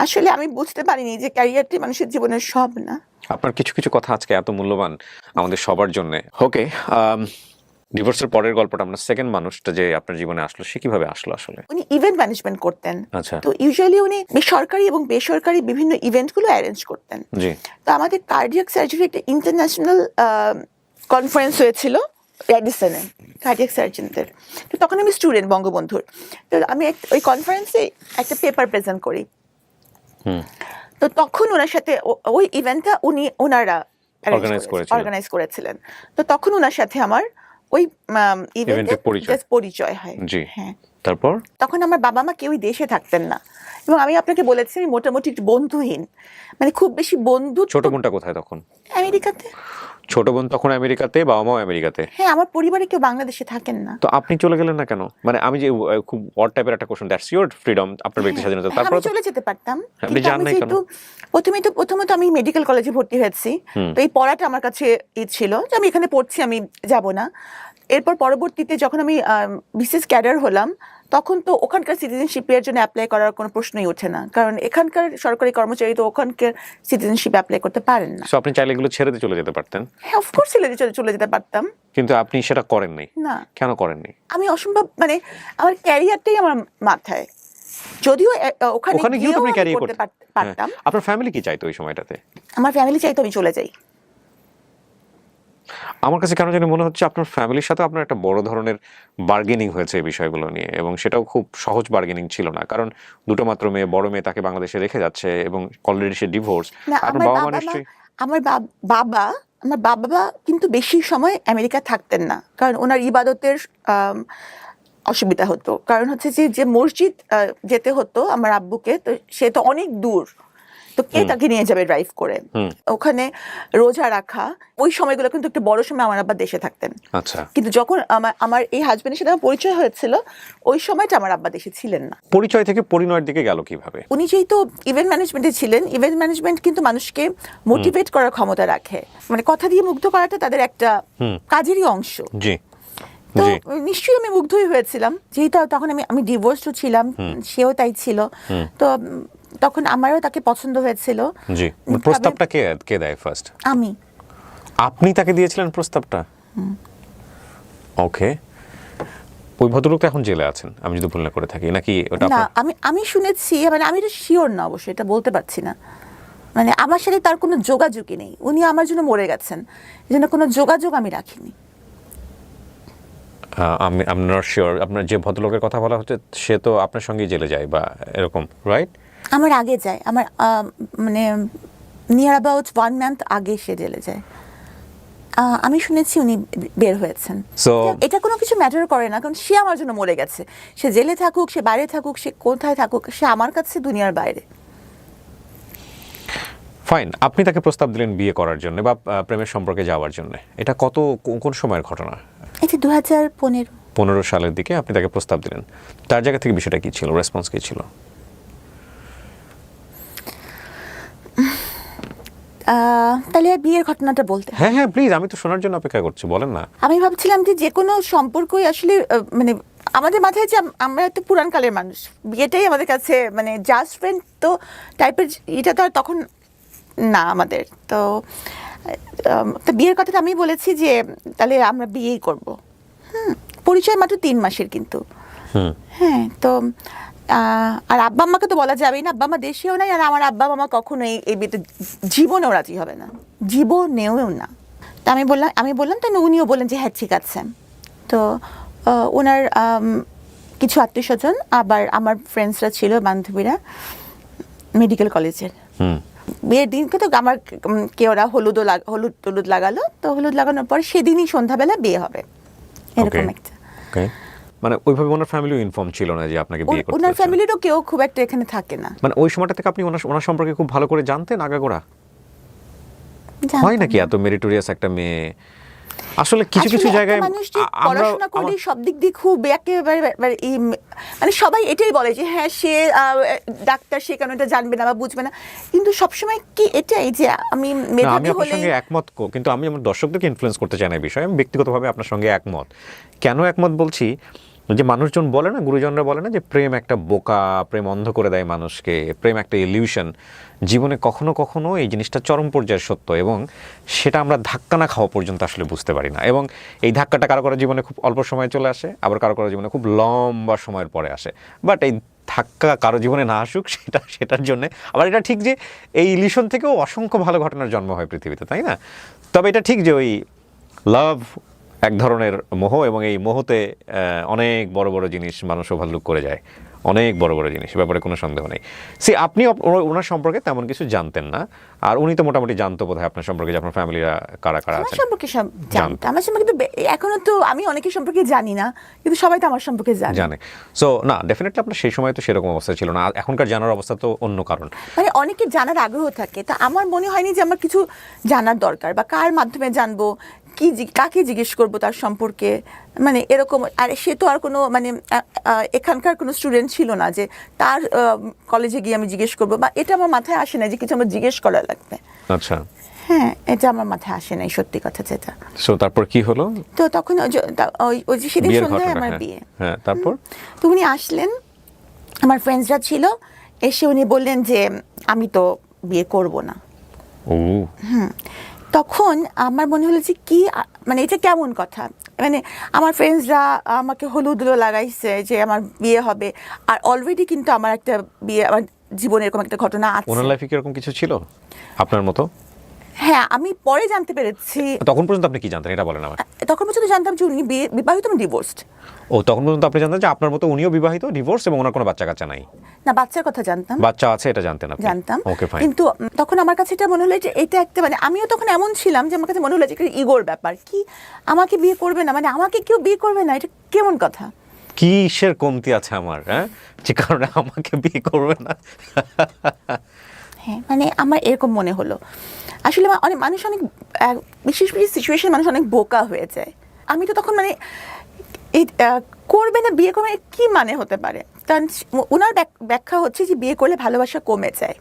A: আসলে আমি বুঝতে পারিনি যে ক্যারিয়ারটি মানুষের জীবনের সব না।
B: আপনার কিছু কিছু কথা আজকে এত মূল্যবান আমাদের সবার জন্য। ওকে, ডিভোর্সের পরের গল্পটা, আমরা সেকেন্ড মানুষটা যে আপনার জীবনে আসলো, সে কিভাবে আসলো আসলে?
A: উনি ইভেন্ট ম্যানেজমেন্ট করতেন।
B: আচ্ছা,
A: তো ইউজুয়ালি উনি সরকারি এবং বেসরকারি বিভিন্ন ইভেন্টগুলো অ্যারেঞ্জ করতেন।
B: জি।
A: তো আমাদের কার্ডিয়াক সার্জারি একটা ইন্টারন্যাশনাল কনফারেন্স হয়েছিল রেডিসনে কার্ডিয়াক সার্জনদের। তো তখন আমি স্টুডেন্ট বঙ্গবন্ধুর। তো আমি ওই কনফারেন্সে একটা পেপার প্রেজেন্ট করি। তো তখন ওনার সাথে ওই ইভেন্টটা ওনারা অর্গানাইজ করেছিলেন। তো তখন ওনার সাথে আমার ওই ইভেন্টে পরিচয় হয়।
B: হ্যাঁ, তারপর
A: তখন আমার বাবা মা কেউই দেশে থাকতেন না, এবং আমি আপনাকে বলেছি আমি মোটামুটি একটু বন্ধুহীন, মানে খুব বেশি বন্ধু।
B: ছোট বোনটা কোথায় তখন?
A: আমেরিকাতে।
B: ছোট বোন তখন আমেরিকাতে, বাবা মাও আমেরিকাতে?
A: হ্যাঁ, আমার পরিবারে কেউ বাংলাদেশে থাকেন না।
B: তো আপনি চলে গেলেন না কেন? মানে আমি যে খুব অড টাইপের একটা কোশ্চেন, দ্যাটস ইওর ফ্রিডম, আপনার ব্যক্তি স্বাধীনতা। তারপর
A: আমি চলে যেতে পারতাম,
B: আপনি যান নাই কেন?
A: প্রথমত আমি মেডিকেল কলেজে ভর্তি হয়েছি, তো এই পড়াটা আমার কাছে ছিল যে আমি এখানে পড়ছি, আমি যাব না। এরপর পরবর্তীতে যখন আমি বিসিএস ক্যাডার হলাম তখন তো ওখানকার সিটিজেনশিপের জন্য অ্যাপ্লাই করার কোনো প্রশ্নই ওঠে না, কারণ এখানকার সরকারি কর্মচারী তো ওখানকার সিটিজেনশিপ অ্যাপ্লাই করতে পারেন না।
B: সো আপনি চাইলে এগুলো ছেড়ে দিয়ে চলে যেতে পারতেন।
A: হ্যাঁ, অফকোর্স চলে যেতে পারতাম,
B: কিন্তু আপনি সেটা করেননি।
A: না।
B: কেন করেননি?
A: আমি অসম্ভব, মানে আমার ক্যারিয়ারটাই আমার মাথায়, যদিও ওখানে
B: গিয়েও আপনি ক্যারিয়ার
A: করতে পারতাম।
B: আপনার ফ্যামিলি কি চাইতো ওই সময়টাতে?
A: আমার ফ্যামিলি চাইতো আমি চলে যাই।
B: আমার কাছে কেন জানি মনে হচ্ছে আপনার ফ্যামিলির সাথে আপনার একটা বড় ধরনের বার্গেনিং হয়েছে এই বিষয়গুলো নিয়ে, এবং সেটাও খুব সহজ বার্গেনিং ছিল না, কারণ দুটো মাত্র মেয়ে, বড় মেয়ে তাকে বাংলাদেশে রেখে যাচ্ছে এবং অলরেডি সে ডিভোর্স। আপনার বাবা মা নিশ্চয়ই।
A: আমার বাবা কিন্তু বেশি সময় আমেরিকা থাকতেন না, কারণ ওনার ইবাদতের অসুবিধা হতো। কারণ হচ্ছে যে মসজিদ যেতে হতো আমার আব্বুকে, তো সে তো অনেক দূর, তো কে তাকে নিয়ে যাবে ড্রাইভ করে? ওখানে রোজা রাখা, ওই সময়গুলো কিন্তু একটু বড় সময় আমার আব্বা দেশে থাকতেন।
B: আচ্ছা।
A: কিন্তু যখন আমার এই হাজবেন্ডের সাথে আমার পরিচয় হয়েছিল, ওই সময়টা আমার আব্বা দেশে ছিলেন না।
B: পরিচয় থেকে পরিণয়ের দিকে গেল কিভাবে?
A: উনি যেহেতু ইভেন্ট ম্যানেজমেন্টে ছিলেন, ইভেন্ট ম্যানেজমেন্ট কিন্তু মানুষকে মোটিভেট করার ক্ষমতা রাখে, মানে কথা দিয়ে মুগ্ধ করাটা তাদের একটা কাজেরই অংশ।
B: জি।
A: তো নিশ্চয়ই আমি মুগ্ধই হয়েছিলাম, যেহেতু তখন আমি ডিভোর্সও ছিলাম, সেও তাই ছিল। তো তখন আমারও তাকে পছন্দ হয়েছিল।
B: জি। প্রস্তাবটা কে দেয় ফার্স্ট?
A: আমি।
B: আপনি তাকে দিয়েছিলেন প্রস্তাবটা? ওকে। ওই ভদ্রলোক তো এখন জেলে আছেন, আমি যদি ভুল না করে থাকি, নাকি ওটা?
A: না, আমি শুনেছি, মানে আমি এটা শিওর না, অবশ্যই এটা বলতে পারছি না। মানে আমার সাথে তার কোনো যোগাযোগই নেই, উনি আমার জন্য মরে গেছেন, এই জন্য কোনো যোগাযোগ আমি রাখিনি।
B: আমি নট শিওর। আপনার যে ভদ্রলোকের কথা বলা হচ্ছে সে তো আপনার সঙ্গেই জেলে যায় বা এরকম, রাইট?
A: আমার আগে যায়, আমার মানে নিয়ার অ্যাবাউট 1 মান্থ আগে সে জেলে যায়। আমি শুনেছি উনি বের হয়েছেন। এটা কোনো কিছু ম্যাটার করে না, কারণ সে আমার জন্য মরে গেছে। সে জেলে থাকুক, সে বাইরে থাকুক, সে কোথায় থাকুক, সে আমার কাছে দুনিয়ার বাইরে।
B: ফাইন। আপনি তাকে প্রস্তাব দিলেন বিয়ে করার জন্য বা প্রেমের সম্পর্কে যাওয়ার জন্য। এটা কোন সময়ের ঘটনা?
A: এটা 2015
B: সালের দিকে আপনি তাকে প্রস্তাব দিলেন। তার জায়গা থেকে বিষয়টা কি ছিল, রেসপন্স কি ছিল?
A: তাহলে বিয়ের ঘটনাটা বলতে?
B: হ্যাঁ হ্যাঁ, প্লিজ, আমি তো শোনার জন্য অপেক্ষা করছি, বলেন না।
A: আমি ভাবছিলাম যে কোনো সম্পর্কই আসলে মানে আমাদের মাথায় যে আমরা তো পুরানকালের মানুষ, বিয়েটাই আমাদের কাছে মানে জাস্ট ফ্রেন্ড তো টাইপের, এটা তো আর তখন না আমাদের। তো বিয়ের কথাটা আমি বলেছি যে তাহলে আমরা বিয়েই করব। পরিচয় মাত্র 3 মাসের কিন্তু। হ্যাঁ, তো আর আব্বা আম্মাকে তো বলা যাবেই না, আব্বা আম্মা দেশেও নাই, আর আমার আব্বা আম্মা কখনো এই বিয়েতে জীবনেও রাজি হবে না, জীবনেও না। তা আমি বললাম তাই উনিও বললেন যে হ্যাঁ ঠিক আছে। তো ওনার কিছু আত্মীয় স্বজন, আবার আমার ফ্রেন্ডসরা ছিল, বান্ধবীরা মেডিকেল কলেজের। বিয়ের দিনকে তো আমার ওরা হলুদ লাগালো, তো হলুদ লাগানোর পর সেদিনই সন্ধ্যাবেলা বিয়ে হবে, এরকম একটা।
B: মানে ওইভাবে ওনার ফ্যামিলিও ইনফর্ম ছিল না যে আপনাকে বিয়ে করতে?
A: ওনার ফ্যামিলিরও কেউ খুব একটা এখানে থাকে না।
B: মানে ওই সময়টা থেকে আপনি ওনার সম্পর্কে খুব ভালো করে জানতেন আগাগোড়া? হয় নাকি এত মেরিটোরিয়াস একটা মেয়ে? আসলে কিছু জায়গায়
A: পড়াশোনা করলে সব দিক দিয়ে খুব একেবারে মানে সবাই এটাই বলে যে হ্যাঁ সে ডাক্তার, সে কেন এটা জানবে না বা বুঝবে না, কিন্তু সবসময় কি এটাই যে আমি মেধাবী
B: আপনার সঙ্গে একমত, কিন্তু আমি আমার দর্শকদেরকে ইনফ্লুয়েন্স করতে চাই না এই বিষয়ে। আমি ব্যক্তিগতভাবে আপনার সঙ্গে একমত। কেন একমত বলছি, যে মানুষজন বলে না, গুরুজনরা বলে না যে প্রেম একটা বোকা, প্রেম অন্ধ করে দেয় মানুষকে, প্রেম একটা ইলিউশন। জীবনে কখনো কখনো এই জিনিসটা চরম পর্যায়ে সত্য, এবং সেটা আমরা ধাক্কা না খাওয়া পর্যন্ত আসলে বুঝতে পারি না। এবং এই ধাক্কাটা কারো কারো জীবনে খুব অল্প সময়ে চলে আসে, আবার কারো কারো জীবনে খুব লম্বা সময়ের পরে আসে। বাট এই ধাক্কা কারো জীবনে না আসুক সেটার জন্য আবার এটা ঠিক যে এই ইলিউশন থেকেও অসংখ্য ভালো ঘটনার জন্ম হয় পৃথিবীতে, তাই না? তবে এটা ঠিক যে ওই লাভ এক ধরনের মোহ, এবং এই মোহতে অনেক বড় বড় জিনিস মানুষ ওভারলুক করে যায়, অনেক বড় বড় জিনিস, ব্যাপারে কোনো সন্দেহ নেই। আপনি ওনার সম্পর্কে তেমন কিছু জানতেন না, আর উনি তো মোটামুটি জানতো বোধহয় আপনার সম্পর্কে, যে আপনার ফ্যামিলিরা কারা কারা আছে।
A: আমার সম্পর্কে সব জানতো, আমার সম্পর্কে তো এখনো তো আমি অনেকের সম্পর্কে জানি না, কিন্তু সবাই তো আমার সম্পর্কে জানে।
B: সো না, ডেফিনেটলি আপনার সেই সময় তো সেরকম অবস্থা ছিল না, এখনকার জানার অবস্থা তো অন্য কারণ।
A: মানে অনেকের জানার আগ্রহ থাকে, তা আমার মনে হয়নি যে আমার কিছু জানার দরকার, বা কার মাধ্যমে জানবো, কাকে জিজ্ঞেস করবো তার সম্পর্কে, মানে এরকম। আর সে তো আর কোনো মানে এখানকার কোনো স্টুডেন্ট ছিল না যে তার কলেজে গিয়ে আমি জিজ্ঞেস করবো, বা এটা আমার মাথায় আসে না যে কিছু আমার জিজ্ঞেস করা লাগবে।
B: আচ্ছা।
A: হ্যাঁ, এটা আমার মাথায় আসে নাই সত্যি কথা যেটা।
B: সো তারপর কি হলো?
A: তো তখন ওই যে সেদিন
B: বিয়ের
A: সন্ধ্যায়
B: ঘটনা,
A: আমার
B: হ্যাঁ।
A: বিয়ে।
B: হ্যাঁ, তারপর?
A: তো উনি আসলেন, আমার ফ্রেন্ডসরা ছিল, এসে উনি বললেন যে আমি তো বিয়ে করব না।
B: ও
A: তখন আমার মনে হলো যে কি মানে এটা কেমন কথা, মানে আমার ফ্রেন্ডসরা আমাকে হলুদুলো লাগাইছে যে আমার বিয়ে হবে, আর অলরেডি কিন্তু আমার একটা বিয়ে, আমার জীবনে এরকম একটা ঘটনা আছে।
B: ওনার লাইফে কি এরকম কিছু ছিল আপনার মতো?
A: হ্যাঁ, আমি পরে জানতে পেরেছি।
B: তখন পর্যন্ত আপনি কি জানতেন এটা বলেন আমার।
A: তখন পর্যন্ত জানতাম যে উনি বিবাহিত, আমি ডিভোর্সড।
B: ও, তখন পর্যন্ত আপনি জানতেন যে আপনার মতো উনিও বিবাহিত, ডিভোর্স, এবং ওনার কোনো বাচ্চা কাচ্চা নাই?
A: না, বাচ্চার কথা জানতাম,
B: বাচ্চা আছে এটা জানতেন আপনি?
A: জানতাম।
B: ওকে, ফাইন।
A: কিন্তু তখন আমার কাছে এটা মনে হলো যে এটা একটা, মানে আমিও তখন এমন ছিলাম যে আমার কাছে মনে হলো যে একটা ইগোর ব্যাপার, কি আমাকে বিয়ে করবে না, মানে আমাকে কেউ বিয়ে করবে না, এটা কেমন কথা?
B: কিসের কমতি আছে আমার, হ্যাঁ, যে কারণে আমাকে বিয়ে করবে না?
A: হ্যাঁ, মানে আমার এরকম মনে হলো। আসলে অনেক মানুষ, অনেক বিশেষ বিশেষ সিচুয়েশন মানুষ অনেক বোকা হয়ে যায়। আমি তো তখন মানে এই করবে না, বিয়ে করবে, কি মানে হতে পারে? কারণ ওনার ব্যাখ্যা হচ্ছে যে বিয়ে করলে ভালোবাসা কমে যায়,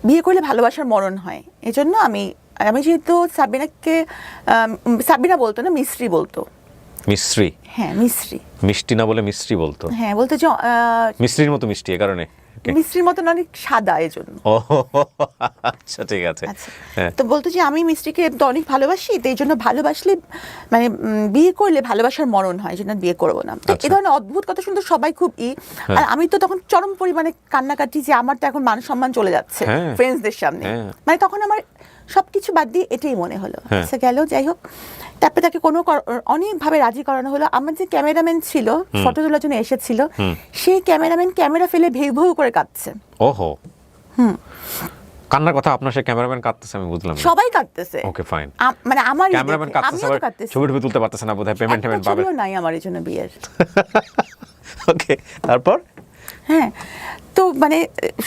A: বিয়ে করলে ভালোবাসার মরণ হয়। এই জন্য আমি যেহেতু সাবিনাকে, সাবিনা বলতো না, মিস্ত্রি বলতো।
B: মিশ্রি?
A: হ্যাঁ, মিস্ত্রি।
B: মিষ্টি না বলে মিশ্রি বলতো?
A: হ্যাঁ, বলতো যে
B: মিশ্রির মতো মিষ্টি, এ কারণে?
A: মিস্ত্রির মতন অনেক সাদা, এই জন্য।
B: ও আচ্ছা, ঠিক আছে। হ্যাঁ।
A: তো বলতো যে আমি মিস্ত্রিকে তো অনেক ভালোবাসি, তো এই জন্য ভালোবাসলে, মানে বিয়ে করলে ভালোবাসার মরণ হয়, এই জন্য বিয়ে করবো না। তো এই ধরনের অদ্ভুত কথা শুনতে সবাই খুব আর আমি তো তখন চরম পরিমাণে কান্নাকাটি, যে আমার তো এখন মান সম্মান চলে যাচ্ছে ফ্রেন্ডসদের সামনে। মানে তখন আমার সবকিছু বাদ দিয়ে এটাই মনে হলো। আচ্ছা, গেল, যাই হোক। তারপরে তাকে অনেকভাবে রাজি করানো হলো। আমার যে ক্যামেরাম্যান ছিল, ফটো তোলার জন্য এসেছিল, সেই ক্যামেরাম্যান ক্যামেরা ফেলে ভেউ ভেউ করে কাঁদছে।
B: ওহো, কান্নার কথা আপনার, সে ক্যামেরাম্যান কাঁদতেছে, আমি বুঝলাম।
A: সবাই কাঁদতেছে।
B: ওকে, ফাইন।
A: মানে আমার
B: ক্যামেরাম্যান কাঁদতেছে, ছবি তুলতে পারতেছে না বোধহয়, পেমেন্ট পাবে।
A: নাই আমার এই জন্য বিয়ের।
B: ওকে, তারপর?
A: হ্যাঁ, তো মানে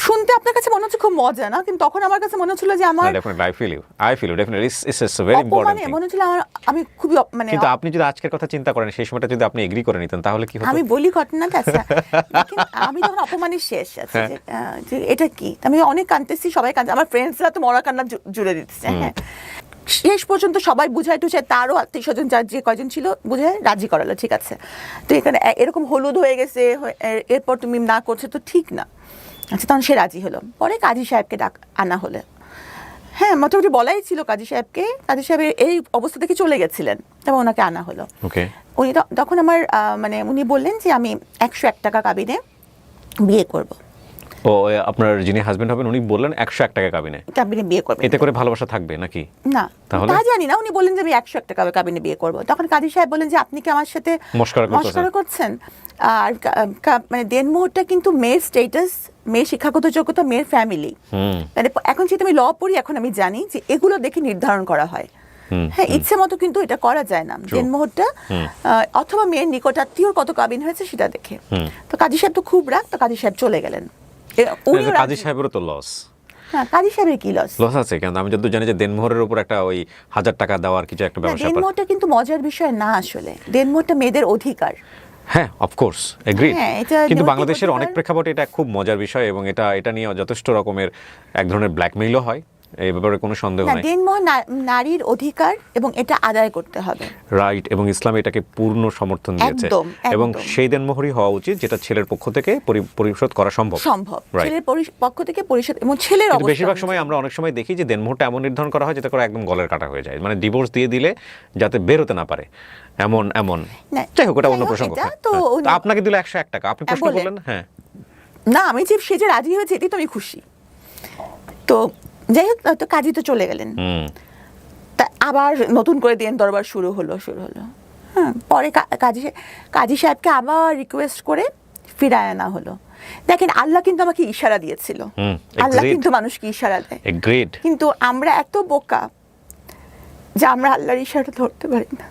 A: শুনতে আপনার কাছে মনে হচ্ছে খুব মজা না, কিন্তু তখন আমার কাছে মনে হচ্ছিল যে আমার
B: I feel you definitely, it's a very important thing.
A: মনে হচ্ছিল আমি খুবই মানে।
B: কিন্তু আপনি যদি আজকের কথা চিন্তা করেন, সেই সময়টা যদি আপনি এগ্রি করে নিতেন, তাহলে কি হতো?
A: আমি বলি ঘটনাটা, আচ্ছা। আমি তখন অপমানের শেষ আছে, যে এটা কি, আমি অনেক কাঁদতেছি, সবাই কাঁদছে, আমার ফ্রেন্ডসরা তো মরা কান্না জুড়ে দিচ্ছে। হ্যাঁ, শেষ পর্যন্ত সবাই বুঝায় টুঝায়, তারও আত্মীয় স্বজন যার যে কয়জন ছিল বুঝায় রাজি করালো, ঠিক আছে। তো এখানে এরকম হলুদ হয়ে গেছে, এরপর তুমি না করছো তো ঠিক না। আচ্ছা, তখন সে রাজি হলো। পরে কাজী সাহেবকে আনা হলো। হ্যাঁ, মোটামুটি বলাই ছিল কাজী সাহেবকে, কাজী সাহেব এই অবস্থা থেকে চলে গেছিলেন, তবে ওনাকে আনা হলো। উনি তখন আমার মানে উনি বললেন যে আমি 101 টাকা কাবিনে বিয়ে করব।
B: ও, আপনার যিনি হাজবেন্ড হবেন উনি বললেন 101 টাকা কাবিনে
A: বিয়ে করবেন,
B: এতে করে ভালোবাসা থাকবে নাকি?
A: না, তা জানি না। উনি বললেন যে আমি 101 টাকা কাবিনে বিয়ে করব। তখন কাজী সাহেব বলেন যে আপনি কি আমার সাথে মশকরা করছেন? আর মানে দেনমোহরটা কিন্তু মেয়ের স্ট্যাটাস, মেয়ের শিক্ষাগত যোগ্যতা, মেয়ের ফ্যামিলি, মানে এখন যেহেতু আমি ল পড়ি, এখন আমি জানি যে এগুলো দেখে নির্ধারণ করা হয়। হ্যাঁ, ইচ্ছে মতো কিন্তু এটা করা যায় না। দেনমোহরটা অথবা মেয়ের নিকটাত্মীয়র কত কাবিন হয়েছে সেটা দেখে। তো কাজী সাহেব তো খুব রাগ, তো কাজী সাহেব চলে গেলেন।
B: কাজী সাহেবেরও তো লস।
A: হ্যাঁ, কাজী সাহেবের কি লস
B: আছে? কেন আমি যতদূর জানি যে দেনমোহরের উপর একটা ওই 1000 টাকা দেওয়ার কিছু একটা ব্যবস্থা।
A: দেনমোহরটা কিন্তু মজার বিষয় না, আসলে দেনমোহরটা মেয়েদের অধিকার।
B: হ্যাঁ, অফকোর্স, এগ্রিড। কিন্তু বাংলাদেশের অনেক প্রেক্ষাপটে এটা খুব মজার বিষয়, এবং এটা নিয়ে যথেষ্ট রকমের এক ধরনের ব্ল্যাকমেইলও হয়, এই ব্যাপারে কোনো সন্দেহ নাই।
A: দেনমোহর নারীর অধিকার, এবং এটা আদায় করতে হবে,
B: রাইট। এবং ইসলাম এটাকে পূর্ণ সমর্থন দিয়েছে, এবং সেই দেনমোহরই হওয়া উচিত যেটা ছেলের পক্ষ থেকে পরিশোধ করা সম্ভব।
A: ছেলের পক্ষ থেকে পরিশোধ, এবং ছেলের অবস্থা।
B: বেশিরভাগ সময় আমরা অনেক সময় দেখি যে দেনমোহরটা এমন নির্ধারণ করা হয় যাতে করে একদম গলের কাটা হয়ে যায়, মানে ডিভোর্স দিয়ে দিলে যাতে বের হতে না পারে, এমন। যাই হোক, ওটা অন্য প্রসঙ্গ। তো আপনাকে দিল 101 টাকা, আপনি প্রশ্ন করলেন। হ্যাঁ,
A: না, আমি যে সে যে রাজি হয়েছে এটাই তো আমি খুশি। তো যাই হোক, তো কাজী তো চলে গেলেন, তা আবার নতুন করে দেন দরবার শুরু হলো। হ্যাঁ, পরে কাজী সাহেবকে আবার রিকোয়েস্ট করে ফিরায় আনা হলো। দেখেন, আল্লাহ কিন্তু আমাকে ইশারা দিয়েছিল। আল্লাহ কিন্তু মানুষকে ইশারা দেয়, কিন্তু আমরা এত বোকা যে আমরা আল্লাহর ইশারা ধরতে পারি না।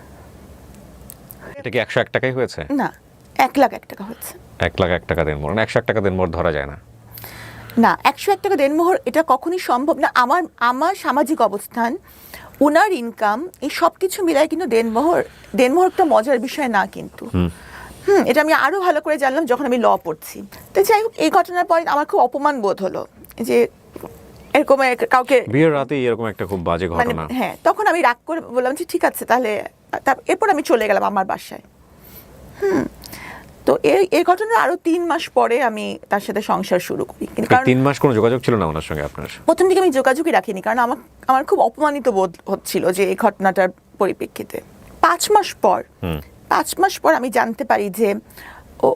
B: এটা কি 101 টাকাই হয়েছে?
A: না, 1,01,000 টাকা হয়েছে।
B: 1,01,000 টাকা দেনমোহর, 101 টাকা দেনমোহর ধরা যায় না।
A: না, 101 টাকা দেনমোহর এটা কখনোই সম্ভব না। আমার সামাজিক অবস্থান, উনার ইনকাম, এই সব কিছু মিলাই কিন্তু দেনমোহর একটা মজার বিষয় না কিন্তু। এটা আমি আরো ভালো করে জানলাম যখন আমি ল পড়ছি। তো যাই হোক, এই ঘটনার পরে আমার খুব অপমান বোধ হলো যে এরকম কাউকে
B: বিয়ের রাতে এরকম একটা খুব বাজে
A: মানে
B: ঘটনা।
A: হ্যাঁ, তখন আমি রাগ করে বললাম যে ঠিক আছে তাহলে, এরপর আমি চলে গেলাম আমার বাসায়। তো এই ঘটনার আরো 3 মাস পরে আমি তার সাথে সংসার শুরু করি। কিন্তু কারণ
B: 3 মাস কোনো যোগাযোগ ছিল না ওনার সঙ্গে আপনার?
A: প্রথম দিকে আমি যোগাযোগই রাখিনি, কারণ আমার খুব অপমানিত বোধ হচ্ছিল যে এই ঘটনাটার পরিপ্রেক্ষিতে। 5 মাস পর আমি জানতে পারি যে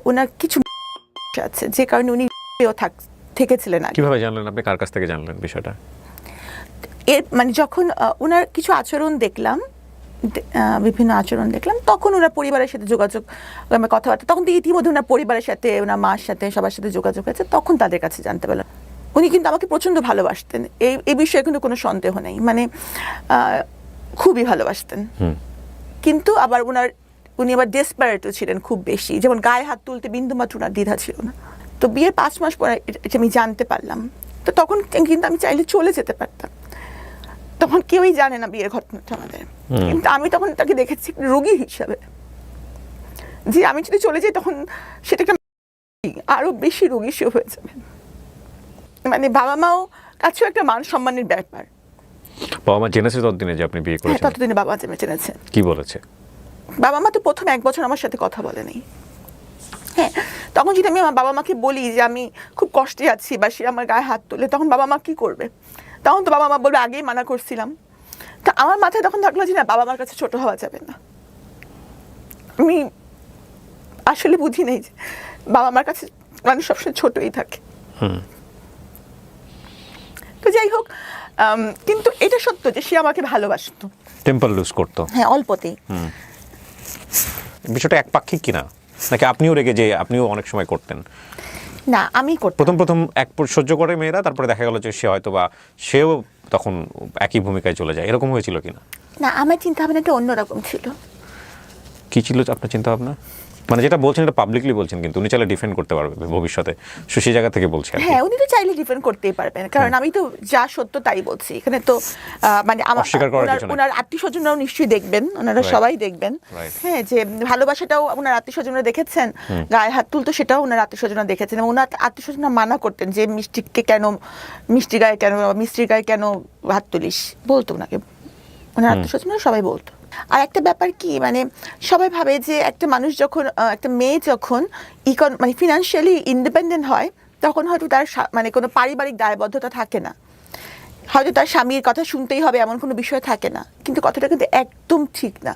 A: ওনার কিছু আছে, যে কারণে উনি থেকেছিলেন।
B: কিভাবে জানলেন আপনি? কার কাছ থেকে জানলেন বিষয়টা?
A: এর মানে যখন ওনার কিছু আচরণ দেখলাম, বিভিন্ন আচরণ দেখলাম, তখন ওনার পরিবারের সাথে যোগাযোগ, কথাবার্তা, তখন তো ইতিমধ্যে ওনার পরিবারের সাথে, ওনার মার সাথে, সবার সাথে যোগাযোগ হয়েছে, তখন তাদের কাছে জানতে পারলাম। উনি কিন্তু আমাকে প্রচণ্ড ভালোবাসতেন, এই বিষয়ে কিন্তু কোনো সন্দেহ নেই, মানে খুবই ভালোবাসতেন। কিন্তু আবার উনি আবার ডেসপারেটও ছিলেন খুব বেশি, যেমন গায়ে হাত তুলতে বিন্দুমাত্র ওনার দ্বিধা ছিল না। তো বিয়ের 5 মাস পরে এটা আমি জানতে পারলাম। তো তখন কিন্তু আমি চাইলে চলে যেতে পারতাম, তখন কেউই জানে না বিয়ের ঘটনাটা আমাদের। কিন্তু আমি তখন তাকে দেখেছি রোগী হিসাবে, যে আমি যদি চলে যাই তখন সেটা আরো বেশি রোগী সে হয়ে যাবে। মানে বাবা মাও কাছেও একটা মান সম্মানের ব্যাপার।
B: বাবা মা জেনেছে ততদিনে যে আপনি বিয়ে করেছেন?
A: ততদিনে বাবা জেনেছে।
B: কি বলেছে?
A: বাবা মা তো প্রথম 1 বছর আমার সাথে কথা বলেনি। হ্যাঁ, তখন যদি আমি আমার বাবা মাকে বলি যে আমি খুব কষ্টে আছি, বা সে আমার গায়ে হাত তোলে, তখন বাবা মা কি করবে? তখন তো বাবা মা বলবে আগেই মানা করছিলাম। তা আমার মাথায় তখন থাকলো যে না, বাবা মার কাছে ছোট হওয়া যাবে না। আমি আসলে বুঝি নেই যে বাবা মার কাছে মানুষ সবসময় ছোটই থাকে। তো যাই হোক, কিন্তু এটা সত্য যে সে আমাকে ভালোবাসতো।
B: টেম্পার লুজ করতো?
A: হ্যাঁ, অল্পতেই।
B: বিষয়টা একপাক্ষিক কিনা, নাকি আপনিও রেগে যে আপনিও অনেক সময় করতেন?
A: না, আমি করতাম।
B: প্রথম এক সহ্য করে মেয়েরা, তারপরে দেখা গেল যে সে হয়তো বা সেও তখন একই ভূমিকায় চলে যায়, এরকম হয়েছিল কিনা?
A: না, আমার চিন্তা ভাবনাটা অন্যরকম ছিল।
B: কি ছিল আপনার চিন্তা ভাবনা? মানে যেটা বলছেন এটা পাবলিকলি বলছেন, কিন্তু উনি চাইলে ডিফেন্ড করতে পারবে ভবিষ্যতে, সেই জায়গা থেকে বলছেন।
A: হ্যাঁ, উনি তো চাইলে ডিফেন্ড করতেই পারবেন, কারণ আমি তো যা সত্য তাই বলছি। এখানে তো মানে ওনার আত্মীয়স্বজনরাও নিশ্চয়ই দেখবেন, ওনারা সবাই দেখবেন। হ্যাঁ, যে ভালোবাসাটাও ওনার আত্মীয়স্বজনরা দেখেছেন, গায়ে হাত তুলতো সেটাও ওনার আত্মীয়স্বজনরা দেখেছেন, এবং ওনার আত্মীয়স্বজনরা মানা করতেন যে মিষ্টির গায়ে কেন হাত তুলিস, বলতো ওনাকে। ওনার আত্মীয়স্বজনরা সবাই বলতো। আর একটা ব্যাপার কি, মানে সবাই ভাবে যে একটা মানুষ যখন, একটা মেয়ে যখন মানে ফিনান্সিয়ালি ইন্ডিপেন্ডেন্ট হয়, তখন হয়তো তার মানে কোনো পারিবারিক দায়বদ্ধতা থাকে না, হয়তো তার স্বামীর কথা শুনতেই হবে এমন কোনো বিষয় থাকে না। কিন্তু কথাটা কিন্তু একদম ঠিক না।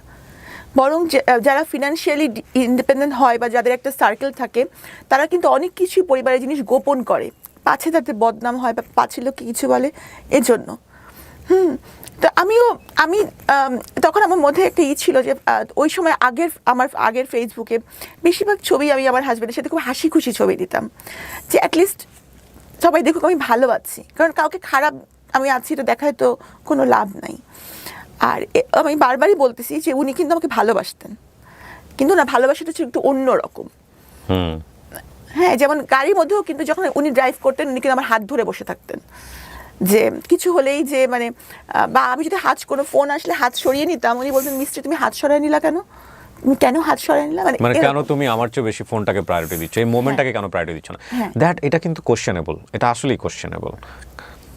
A: বরং যারা ফিনান্সিয়ালি ইন্ডিপেন্ডেন্ট হয়, বা যাদের একটা সার্কেল থাকে, তারা কিন্তু অনেক কিছুই পরিবারের জিনিস গোপন করে, পাছে তাদের বদনাম হয়, বা পাছে লোককে কিছু বলে, এজন্য। তো আমি তখন আমার মধ্যে একটা ছিল যে ওই সময় আমার আগের ফেসবুকে বেশিরভাগ ছবি আমি আমার হাজব্যান্ডের সাথে খুব হাসি খুশি ছবি দিতাম, যে অ্যাটলিস্ট সবাই দেখুক আমি ভালো আছি। কারণ কাউকে খারাপ আমি আছি তো দেখায় তো কোনো লাভ নাই। আর আমি বারবারই বলতেছি যে উনি কিন্তু আমাকে ভালোবাসতেন, কিন্তু না, ভালোবাসাটা ছিল একটু অন্যরকম। হ্যাঁ, যেমন গাড়ির মধ্যেও কিন্তু যখন উনি ড্রাইভ করতেন, উনি কিন্তু আমার হাত ধরে বসে থাকতেন, যে কিছু হলেই যে মানে, বা আমি যদি কোনো ফোন আসলে হাত সরিয়ে নিতাম, উনি বলতেন মিস্ত্রি তুমি হাত সরাই নিলা কেন, তুমি কেন হাত সরাই নিলা,
B: মানে কেন তুমি আমার চেয়ে বেশি ফোনটাকে প্রায়োরিটি দিচ্ছ, এই মোমেন্টটাকে কেন প্রায়োরিটি দিচ্ছ না? এটা কিন্তু কোশ্চেনেবল, এটা আসলেই কোশ্চেনেবল।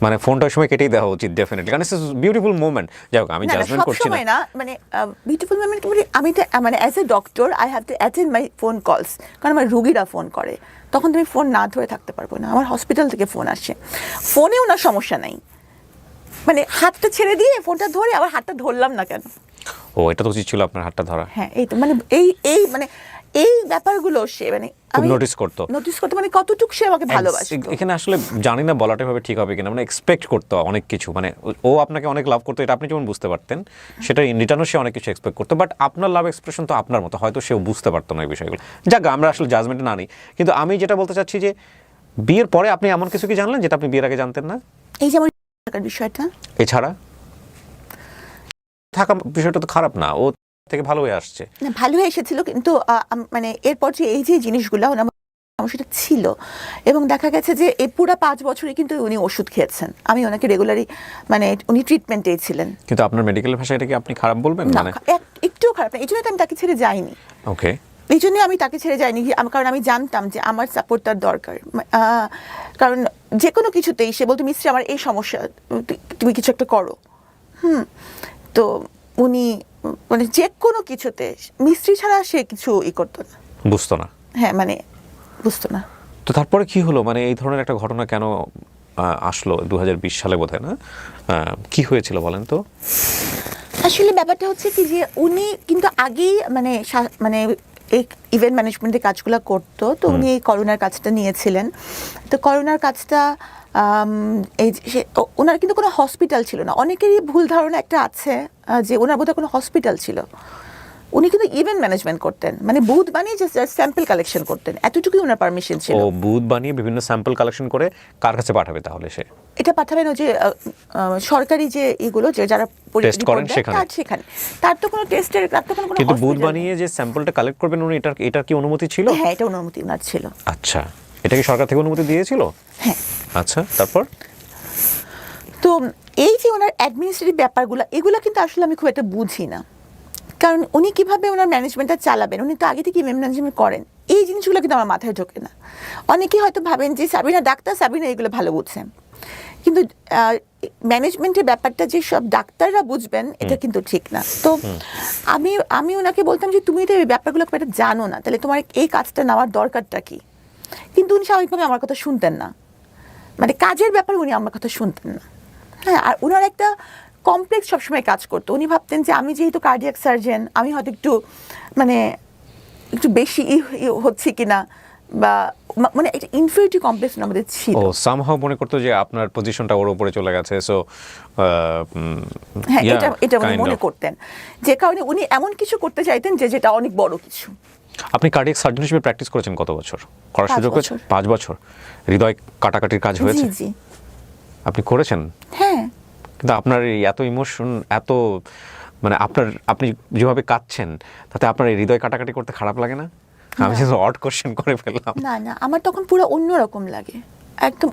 B: মানে ফোনটা ওই সময় কেটেই দেওয়া উচিত ডেফিনেটলি, কারণ ইটস বিউটিফুল মোমেন্ট। যাই হোক, আমি জাজমেন্ট করছি
A: না, মানে বিউটিফুল মোমেন্ট আমি তো মানে as a doctor I have to attend my phone calls, কারণ আমার রুগীরা ফোন করে, তখন তুমি ফোন না ধরে থাকতে পারবো না। আমার হসপিটাল থেকে ফোন আসে, ফোনেও না সমস্যা নাই, মানে হাতটা ছেড়ে দিয়ে ফোনটা ধরে আবার হাতটা ধরলাম না কেন?
B: ও, এটা তো উচিত ছিল আপনার হাতটা ধরা।
A: হ্যাঁ, এই তো মানে এই মানে এই ব্যাপারগুলো সে মানে
B: আমি নোটিস করতো,
A: মানে কতটুকু সে আমাকে ভালোবাসে।
B: এখানে আসলে জানি না বলাটা ভাবে ঠিক হবে কিনা, মানে এক্সপেক্ট করতো অনেক কিছু, মানে ও আপনাকে অনেক লাভ করতো, এটা আপনি যেমন বুঝতে পারতেন, সেটা ইন রিটার্নও সে অনেক কিছু এক্সপেক্ট করতো, বাট আপনার লাভ এক্সপ্রেশন তো আপনার মতো, হয়তো সেও বুঝতে পারতো না এই বিষয়গুলো। যাক, আমরা আসলে জাজমেন্টে না নিই, কিন্তু আমি যেটা বলতে চাচ্ছি যে বিয়ের পরে আপনি এমন কিছু কি জানলেন যেটা আপনি বিয়ের আগে জানতেন না?
A: এই যে আমার বিষয়টা,
B: এছাড়া থাকা বিষয়টা তো খারাপ না, ও থেকে ভালো হয়ে আসছে।
A: না, ভালো হয়ে এসেছিল, কিন্তু মানে এরপর যে এই যে জিনিসগুলো আমার সেটা ছিল, এবং দেখা গেছে যে এই পুরো 5 বছরে কিন্তু উনি ওষুধ খেয়েছেন, আমি ওনাকে রেগুলারই, মানে উনি ট্রিটমেন্টেই ছিলেন।
B: কিন্তু আপনার মেডিকেলের ভাষায় এটা কি আপনি খারাপ বলবেন?
A: মানে একটুও খারাপ না, এই জন্য আমি তাকে ছেড়ে যাইনি।
B: ওকে,
A: এই জন্যই আমি তাকে ছেড়ে যাইনি, কারণ আমি জানতাম যে আমার সাপোর্ট তার দরকার। কারণ যে কোনো কিছুতেই সে বলতো মিস্ত্রি আমার এই সমস্যা, তুমি কিছু একটা করো। তো উনি মানে যে কোনো কিছুতে মিস্ত্রি ছাড়া সে কিছু করতো না,
B: বুঝতো না।
A: হ্যাঁ মানে বুঝতো না।
B: তো তারপরে কি হলো, মানে এই ধরনের একটা ঘটনা কেন আসলো 2020 সালে বোধহয়, না? কি হয়েছিল বলেন তো?
A: আসলে ব্যাপারটা হচ্ছে কি যে উনি কিন্তু আগেই মানে মানে এই ইভেন্ট ম্যানেজমেন্টের কাজগুলো করতো, তো উনি এই করোনার কাজটা নিয়েছিলেন। তো করোনার কাজটা এই ওনার কিন্তু কোনো হসপিটাল ছিল না। অনেকেরই ভুল ধারণা একটা আছে যে ওনার বোধহয় কোনো হসপিটাল ছিল। উনি কিন্তু ইভেন্ট ম্যানেজমেন্ট করতেন, মানে বুথ বানিয়ে যে স্যাম্পল কালেকশন করতেন, এতটুকুই ওনার পারমিশন ছিল।
B: ও বুথ বানিয়ে বিভিন্ন স্যাম্পল কালেকশন করে কার কাছে পাঠাবে তাহলে সে?
A: এটা পাঠাবেন ওই যে সরকারি যে এগুলো যে যারা
B: টেস্ট করেন
A: সেখানে, তার তো কোনো টেস্টের, তার তো কোনো
B: কিন্তু বুথ বানিয়ে যে স্যাম্পলটা কালেক্ট করবেন উনি, এটার কি অনুমতি ছিল?
A: হ্যাঁ, এটা অনুমতি ওনার ছিল।
B: আচ্ছা, এটা কি সরকার থেকে অনুমতি দিয়েছিল?
A: হ্যাঁ।
B: আচ্ছা, তারপর?
A: তো এই যে ওনার অ্যাডমিনিস্ট্রেটিভ ব্যাপারগুলো, এগুলো কিন্তু আসলে আমি খুব একটা বুঝি না, কারণ উনি কিভাবে ওনার ম্যানেজমেন্টটা চালাবেন, উনি তো আগে থেকে ইভেন্ট ম্যানেজমেন্ট করেন, এই জিনিসগুলো কিন্তু আমার মাথায় ঢোকে না। অনেকেই হয়তো ভাবেন যে সাবিনা ডাক্তার, সাবিনা এগুলো ভালো বুঝছেন, কিন্তু ম্যানেজমেন্টের ব্যাপারটা যে সব ডাক্তাররা বুঝবেন এটা কিন্তু ঠিক না। তো আমি ওনাকে বলতাম যে তুমি তো এই ব্যাপারগুলো খুব একটা জানো না, তাহলে তোমার এই কাজটা নেওয়ার দরকারটা কি? কিন্তু উনি স্বাভাবিকভাবে আমার কথা শুনতেন না, মানে কাজের ব্যাপারে উনি আমার কথা শুনতেন না। হ্যাঁ, আর ওনার একটা কমপ্লেক্স সবসময় কাজ করতো। উনি ভাবতেন যে আমি যেহেতু কার্ডিয়াক সার্জন, আমি হয়তো একটু মানে একটু বেশি হচ্ছে কিনা, বা মানে একটা ইনফিরিয়রিটি কমপ্লেক্স আমাদের ছিল।
B: ও সামহাউ মনে করতো যে আপনার পজিশনটা ওর উপরে চলে গেছে, সো
A: হ্যাঁ, এটা উনি মনে করতেন, যে কারণে উনি এমন কিছু করতে চাইতেন যেটা অনেক বড় কিছু।
B: আপনি কার্ডিয়াক সার্জন হিসেবে প্র্যাকটিস করেছেন কত বছর? করার সুযোগ হয়েছে? 5 বছর। হৃদয় কাটাকাটির কাজ হয়েছে?
A: জি।
B: আপনি করেছেন?
A: হ্যাঁ।
B: কিন্তু আপনার এই এত ইমোশন, এত মানে আপনি যেভাবে কাঁদছেন, তাতে আপনার এই হৃদয় কাটাকাটি করতে খারাপ লাগে না? আমি কিন্তু অড কোশ্চেন করে ফেললাম।
A: না, আমার তখন পুরো অন্যরকম লাগে, একদম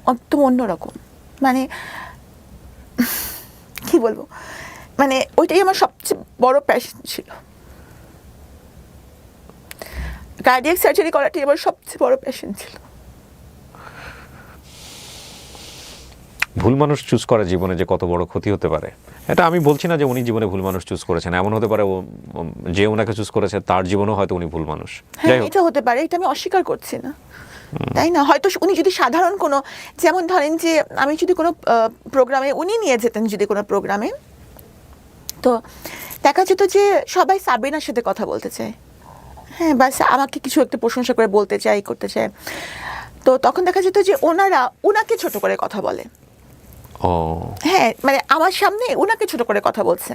A: অন্যরকম। মানে কি বলবো, মানে ওইটাই আমার সবচেয়ে বড় প্যাশন ছিল। কার্ডিয়াক সার্জারি করাটাই আমার সবচেয়ে বড় প্যাশন ছিল।
B: ভুল মানুষ চুজ করা জীবনে যে কত বড় ক্ষতি হতে পারে, এটা আমি বলছি না যে উনি জীবনে ভুল মানুষ চুজ করেছেন, এমন হতে পারে যে ওনাকে চুজ করেছে তার জীবনেও হয়তো উনি ভুল মানুষ।
A: হ্যাঁ, এটা হতে পারে, এটা আমি অস্বীকার করছি না, তাই না? হয়তো উনি যদি সাধারণ কোনো, যেমন ধরেন যে আমি যদি কোনো প্রোগ্রামে উনি নিয়ে যেতেন, যদি কোনো প্রোগ্রামে, তো দেখা যেত যে সবাই সাবিনার সাথে কথা বলতে চায়, হ্যাঁ, বা আমাকে কিছু একটা প্রশংসা করে বলতে চায়, করতে চায়, তো তখন দেখা যেত যে ওনাকে ছোট করে কথা বলে। হ্যাঁ, মানে আমার সামনে ওনাকে ছোট করে কথা বলছে,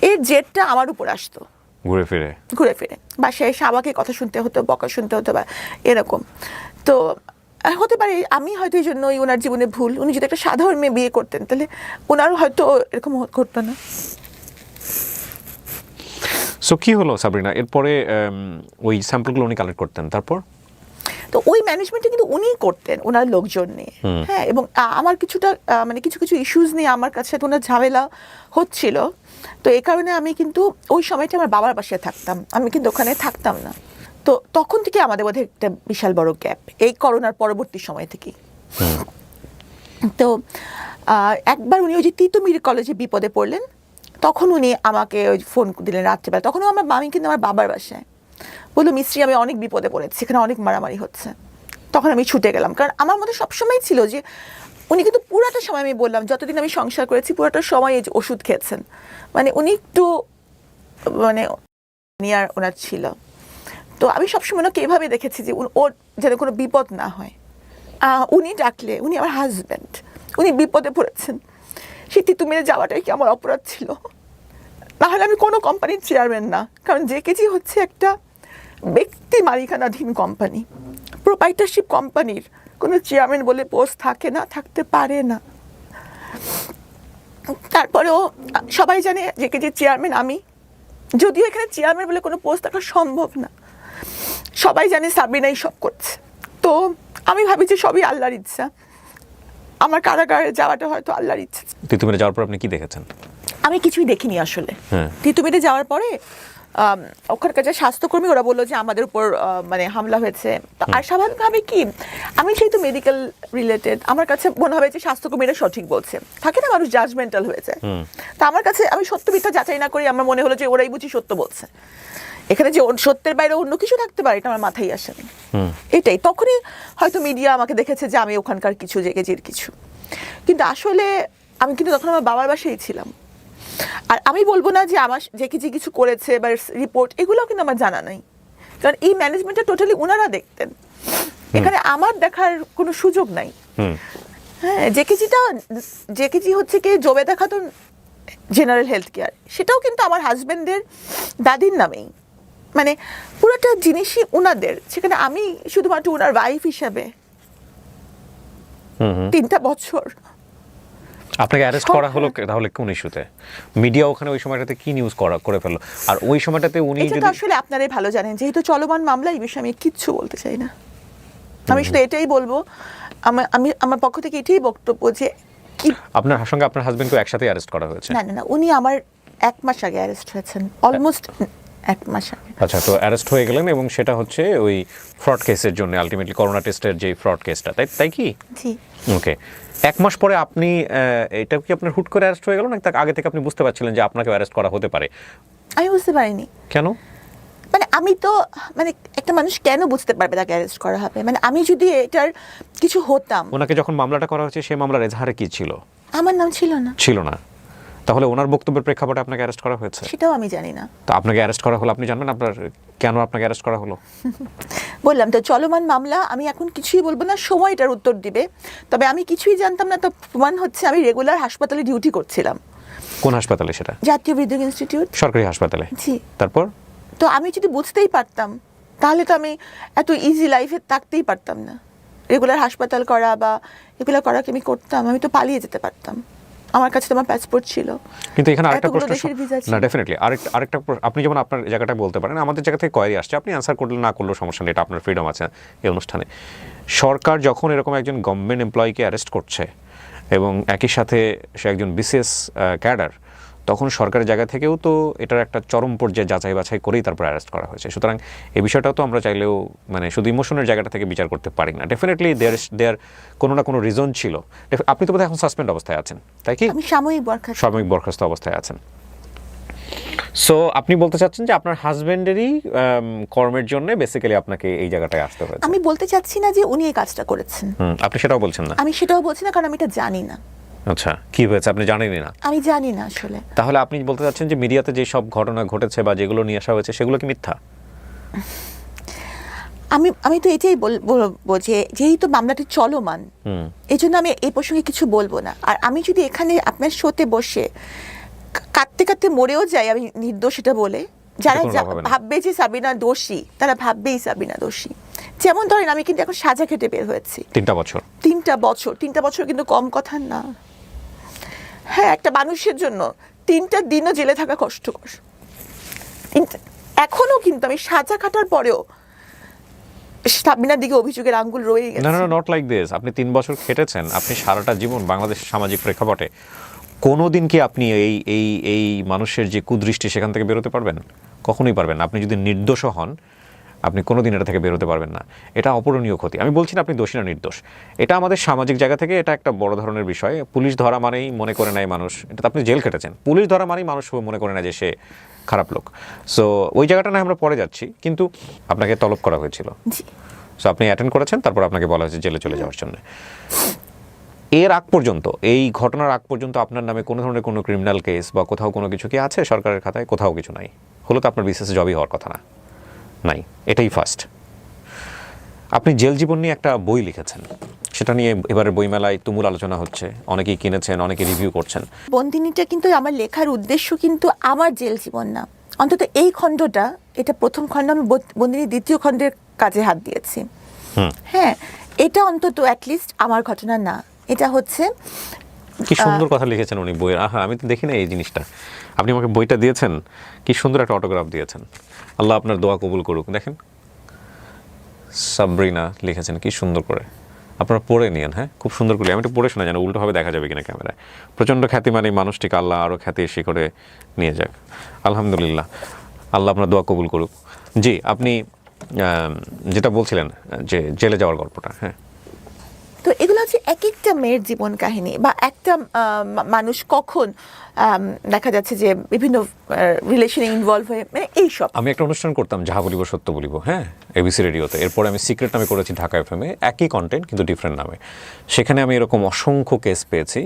A: এর জেদটা আমার উপর আসতো
B: ঘুরে ফিরে,
A: বাসায় এসে আমাকে কথা শুনতে হতো, বকা শুনতে হতো, বা এরকম। তো হতে পারে আমি হয়তো এই জন্যই ওনার জীবনে ভুল, উনি যদি একটা সাধারণ মেয়ে বিয়ে করতেন তাহলে ওনারও হয়তো এরকম ঘটতো না।
B: সো কি হলো সাবরিনা, এরপরে ওই স্যাম্পলগুলো উনি কালেক্ট করতেন, তারপর?
A: তো ওই ম্যানেজমেন্টটা কিন্তু উনিই করতেন ওনার লোকজন নিয়ে। হ্যাঁ, এবং আমার কিছুটা মানে কিছু ইস্যুস নিয়ে আমার কাছে তো ওনার ঝামেলা হচ্ছিল, তো এই কারণে আমি কিন্তু ওই সময়টা আমার বাবার বাসায় থাকতাম, আমি কিন্তু ওখানে থাকতাম না। তো তখন থেকে আমাদের মধ্যে একটা বিশাল বড় গ্যাপ, এই করোনার পরবর্তী সময় থেকে। তো একবার উনি ওই যে তিতুমির কলেজে বিপদে পড়লেন, তখন উনি আমাকে ওই ফোন দিলেন রাত্রিবেলা, তখনও আমার মামি কিন্তু আমার বাবার বাসায়, বললো মিস্ত্রি আমি অনেক বিপদে পড়েছি, এখানে অনেক মারামারি হচ্ছে। তখন আমি ছুটে গেলাম, কারণ আমার মধ্যে সবসময় ছিল যে উনি কিন্তু পুরাটা সময়, আমি বললাম যতদিন আমি সংসার করেছি পুরাটা সময় এই যে ওষুধ খেয়েছেন, মানে উনি একটু মানে নিয়ার ওনার ছিল। তো আমি সবসময় ওনাকে এভাবে দেখেছি যে ওর যেন কোনো বিপদ না হয়। উনি ডাকলে, উনি আমার হাজব্যান্ড, উনি বিপদে পড়েছেন, সেই তিতুমিরে যাওয়াটাই কি আমার অপরাধ ছিল? নাহলে আমি কোনো কোম্পানির চেয়ারম্যান না, কারণ জেকেজি হচ্ছে একটা ব্যক্তি মালিকানাধীন কোম্পানি, প্রোপাইটারশিপ কোম্পানির কোনো চেয়ারম্যান বলে পোস্ট থাকে না, থাকতে পারে না। তারপরেও সবাই জানে জেকেজি চেয়ারম্যান আমি, যদিও এখানে চেয়ারম্যান বলে কোনো পোস্ট থাকা সম্ভব না, সবাই জানে সাবিনাই সব করছে। তো আমি ভাবি যে সবই আল্লাহর ইচ্ছা, আমার কারাগারে যাওয়াটা হয়তো আল্লাহর ইচ্ছা।
B: তিতুমিরে যাওয়ার পর আপনি কি দেখেছেন?
A: আমি কিছুই দেখিনি আসলে। তিতুমিরে যাওয়ার পরে ওখানকার যে স্বাস্থ্যকর্মী ওরা বললো যে আমাদের উপর মানে হামলা হয়েছে। তো আর স্বাভাবিকভাবে কি আমি যেহেতু মেডিকেল রিলেটেড, আমার কাছে মনে হবে যে স্বাস্থ্যকর্মীরা সঠিক বলছে, থাকে না মানুষ জাজমেন্টাল হয়ে যায়। তা আমার কাছে আমি সত্য মিথ্যা যাচাই না করি, আমার মনে হলো যে ওরাই বুঝি সত্য বলছে, এখানে যে সত্যের বাইরে অন্য কিছু থাকতে পারে এটা আমার মাথায় আসেনি। এটাই তখনই হয়তো মিডিয়া আমাকে দেখেছে যে আমি ওখানকার কিছু জেগেজির কিছু, কিন্তু আসলে আমি কিন্তু তখন আমার বাবার বাসায় ছিলাম। আর আমি বলবো না যে আমার যে কিছু করেছে বা রিপোর্ট এগুলোও কিন্তু আমার জানা নাই, কারণ এই ম্যানেজমেন্টটা টোটালি ওনারা দেখতেন, এখানে আমার দেখার কোনো সুযোগ নাই। হ্যাঁ, জেকেজি হচ্ছে কি Jobeda Khatun general health care, সেটাও কিন্তু আমার হাজবেন্ডের দাদির নামেই, মানে পুরোটা জিনিসই উনাদের, সেখানে আমি শুধুমাত্র উনার ওয়াইফ হিসাবে 3টা বছর।
B: আপনাকে অ্যারেস্ট করা হলো তাহলে কোন ইস্যুতে? মিডিয়া ওখানে ওই সময়টাতে কি নিউজ করে ফেললো? আর ওই সময়টাতে উনি
A: এটা তো আসলে আপনারাই ভালো জানেন, যেহেতু চলমান মামলা, এই বিষয়ে আমি কিচ্ছু বলতে চাই না। আমি শুধু এটাই বলবো, আমি আমার পক্ষ থেকে এটাই বক্তব্য যে কি
B: আপনার সঙ্গে আপনার হাজবেন্ডকে একসাথে অ্যারেস্ট করা হয়েছে?
A: না, উনি আমার 1 মাস আগে অ্যারেস্ট হয়েছেন, অলমোস্ট 1 মাস আগে।
B: আচ্ছা, তো অ্যারেস্ট হয়ে গেলেন এবং সেটা হচ্ছে ওই ফ্রড কেসের জন্য, আলটিমেটলি করোনা টেস্টের যে ফ্রড কেসটা, তাই কি?
A: জি।
B: ওকে, 1 মাস পরে আপনি এটা কি আপনার হুট করে অ্যারেস্ট হয়ে গেল, না তার আগে থেকে আপনি বুঝতে পারছিলেন যে আপনাকে অ্যারেস্ট করা হতে পারে?
A: আমি বুঝতে পারিনি।
B: কেন?
A: মানে আমি তো মানে একটা মানুষ কেন বুঝতে পারবে তাকে অ্যারেস্ট করা হবে? মানে আমি যদি এটার কিছু হতাম।
B: ওনাকে যখন মামলাটা করা হয়েছে সেই মামলার এজাহারে কি ছিল?
A: আমার নাম ছিল না।
B: ছিল না? তাহলে ওনার বক্তব্যের প্রেক্ষাপটে আপনাকে অ্যারেস্ট করা হয়েছে?
A: সেটাও আমি জানি না।
B: তো আপনাকে অ্যারেস্ট করা হলো, আপনি জানবেন আপনার কেন আপনাকে অ্যারেস্ট করা হলো?
A: বললাম তো চলমান মামলা, আমি এখন কিছুই বলবো না, সময় এটার উত্তর দিবে। তবে আমি কিছুই জানতাম না, তো প্রমাণ হচ্ছে আমি রেগুলার হাসপাতালে ডিউটি করছিলাম।
B: কোন হাসপাতালে সেটা?
A: জাতীয় হৃদরোগ ইনস্টিটিউট,
B: সরকারি হাসপাতালে।
A: জি।
B: তারপর?
A: তো আমি যদি বুঝতেই পারতাম তাহলে তো আমি এত ইজি লাইফে থাকতেই পারতাম না। রেগুলার হাসপাতাল করা বা এগুলো করা কি আমি করতাম? আমি তো পালিয়ে যেতে পারতাম, আমার কাছে তো আমার পাসপোর্ট ছিল।
B: কিন্তু এখানে আরেকটা
A: এতগুলো
B: প্রশ্ন,
A: দেশের ভিসা ছিল।
B: না ডেফিনেটলি আরেকটা আপনি যেমন আপনার জায়গাটা বলতে পারেন, আমাদের জায়গা থেকে কোয়েরি আসছে, আপনি অ্যান্সার করলে না করলেও সমস্যা নেই, এটা আপনার ফ্রিডম আছে এই অনুষ্ঠানে। সরকার যখন এরকম একজন গভর্নমেন্ট এমপ্লয়িকে অ্যারেস্ট করছে এবং একই সাথে সে একজন বিসিএস ক্যাডার, তখন সরকারের জায়গা থেকেও তো এটার একটা চরম পর্যায়ে যাচাই বাছাই করেই তারপর অ্যারেস্ট করা হয়েছে। সুতরাং এই বিষয়টাও তো আমরা চাইলেও মানে শুধু ইমোশনের জায়গাটা থেকে বিচার করতে পারি না। ডেফিনেটলি দেয়ার কোনো না কোনো রিজন ছিল। আপনি তো বোধহয় এখন সাসপেন্ড অবস্থায় আছেন, তাই কি?
A: আমি সাময়িক
B: বরখাস্ত অবস্থায় আছেন। সো আপনি বলতে চাচ্ছেন যে আপনার হাজবেন্ডেরই কর্মের জন্য বেসিক্যালি আপনাকে এই জায়গাটায় আসতে হয়েছে?
A: আমি বলতে চাচ্ছি না যে উনি এই কাজটা করেছেন।
B: আপনি সেটাও বলছেন না?
A: আমি সেটাও বলছি না, কারণ আমি এটা জানি না।
B: আচ্ছা, কি হয়েছে আপনি জানেনই না?
A: আমি জানি না আসলে।
B: তাহলে আপনি বলতে চাচ্ছেন যে মিডিয়াতে যে সব ঘটনা ঘটেছে বা যেগুলো নিয়ে আসা হয়েছে সেগুলো কি মিথ্যা?
A: আমি তো এটাই বলবো যে যেহেতু মামলাটি চলমান, এই জন্য আমি এই প্রসঙ্গে কিছু বলবো না। আর আমি যদি এখানে আপনার শোতে বসে কাঁদতে কাঁদতে মরেও যাই আমি নির্দোষ এটা বলে, যারা ভাববে যে সাবিনা দোষী তারা ভাববেই সাবিনা দোষী। যেমন ধরেন আমি কিন্তু এখন সাজা খেটে বের হয়েছি
B: 3টা বছর।
A: 3টা বছর কিন্তু কম কথা না। হ্যাঁ, একটা মানুষের জন্য 3টা দিনও জেলে থাকা কষ্টকর। এখনো কিন্তু আমি সাজা কাটার পরেও সাবিনার দিকে অভিযোগের আঙ্গুল রয়ে গেছে।
B: না, নট লাইক দিস। আপনি 3 বছর খেটেছেন, আপনি সারাটা জীবন বাংলাদেশের সামাজিক প্রেক্ষাপটে কোনোদিন কি আপনি এই মানুষের যে কুদৃষ্টি সেখান থেকে বেরোতে পারবেন? কখনোই পারবেন না। আপনি যদি নির্দোষ হন আপনি কোনোদিন এটা থেকে বেরোতে পারবেন না। এটা অপূরণীয় ক্ষতি। আমি বলছি না আপনি দোষী না নির্দোষ, এটা আমাদের সামাজিক জায়গা থেকে এটা একটা বড় ধরনের বিষয়। পুলিশ ধরা মানেই মনে করে নেয় মানুষ, এটা তো আপনি জেল খেটেছেন, পুলিশ ধরা মানেই মানুষ মনে করে না যে সে খারাপ লোক। সো ওই জায়গাটা না আমরা পরে যাচ্ছি, কিন্তু আপনাকে তলব করা হয়েছিল। সো আপনি অ্যাটেন্ড করেছেন, তারপর আপনাকে বলা হয়েছে জেলে চলে যাওয়ার জন্য। এর আগ পর্যন্ত, এই ঘটনার আগ পর্যন্ত আপনার নামে কোনো ধরনের কোনো ক্রিমিনাল কেস বা কোথাও কোনো কিছু কি আছে সরকারের খাতায়? কোথাও কিছু নাই। হলো তো আপনার বিশেষ জবই হওয়ার কথা না, নাই, এটাই ফার্স্ট। আপনি জেল জীবন নিয়ে একটা বই লিখেছেন, সেটা নিয়ে এবারে বইমেলায় তুমুল আলোচনা হচ্ছে, অনেকেই কিনেছেন, অনেকে রিভিউ করছেন।
A: বন্দিনীটা কিন্তু আমার লেখার উদ্দেশ্য কিন্তু আমার জেল জীবন না, অন্তত এই খণ্ডটা, এটা প্রথম খণ্ড, আমি বন্দিনী 2য় খণ্ডের কাজে হাত দিয়েছি। হ্যাঁ, এটা অন্তত অ্যাটলিস্ট আমার ঘটনা না, এটা হচ্ছে।
B: কি সুন্দর কথা লিখেছেন উনি বইয়ের। আমি তো দেখি না এই জিনিসটা। আপনি আমাকে বইটা দিয়েছেন, কি সুন্দর একটা অটোগ্রাফ দিয়েছেন। আল্লাহ আপনার দোয়া কবুল করুক। দেখেন সাবরিনা লিখেছেন, কি সুন্দর করে। আপনারা পড়ে নিয়েন, হ্যাঁ, খুব সুন্দর করে। আমি একটু পড়ে শোনা, যেন উল্টোভাবে দেখা যাবে কিনা ক্যামেরায়। প্রচণ্ড খ্যাতিমান এই মানুষটিকে আল্লাহ আরও খ্যাতির শিখরে নিয়ে যাক, আলহামদুলিল্লাহ। আল্লাহ আপনার দোয়া কবুল করুক। জি, আপনি যেটা বলছিলেন যে জেলে যাওয়ার গল্পটা। হ্যাঁ,
A: তো এগুলো হচ্ছে এক একটা মেয়ের জীবন কাহিনী, বা একটা মানুষ কখন দেখা যাচ্ছে যে বিভিন্ন রিলেশনে ইনভলভ হয়ে, মানে এইসব।
B: আমি একটা অনুষ্ঠান করতাম, যাহা বলিব সত্য বলিব, হ্যাঁ, এবিসি রেডিওতে। এরপরে আমি সিক্রেট নামে করেছি ঢাকা এফএমে, একই কন্টেন্ট কিন্তু ডিফারেন্ট নামে। সেখানে আমি এরকম অসংখ্য কেস পেয়েছি,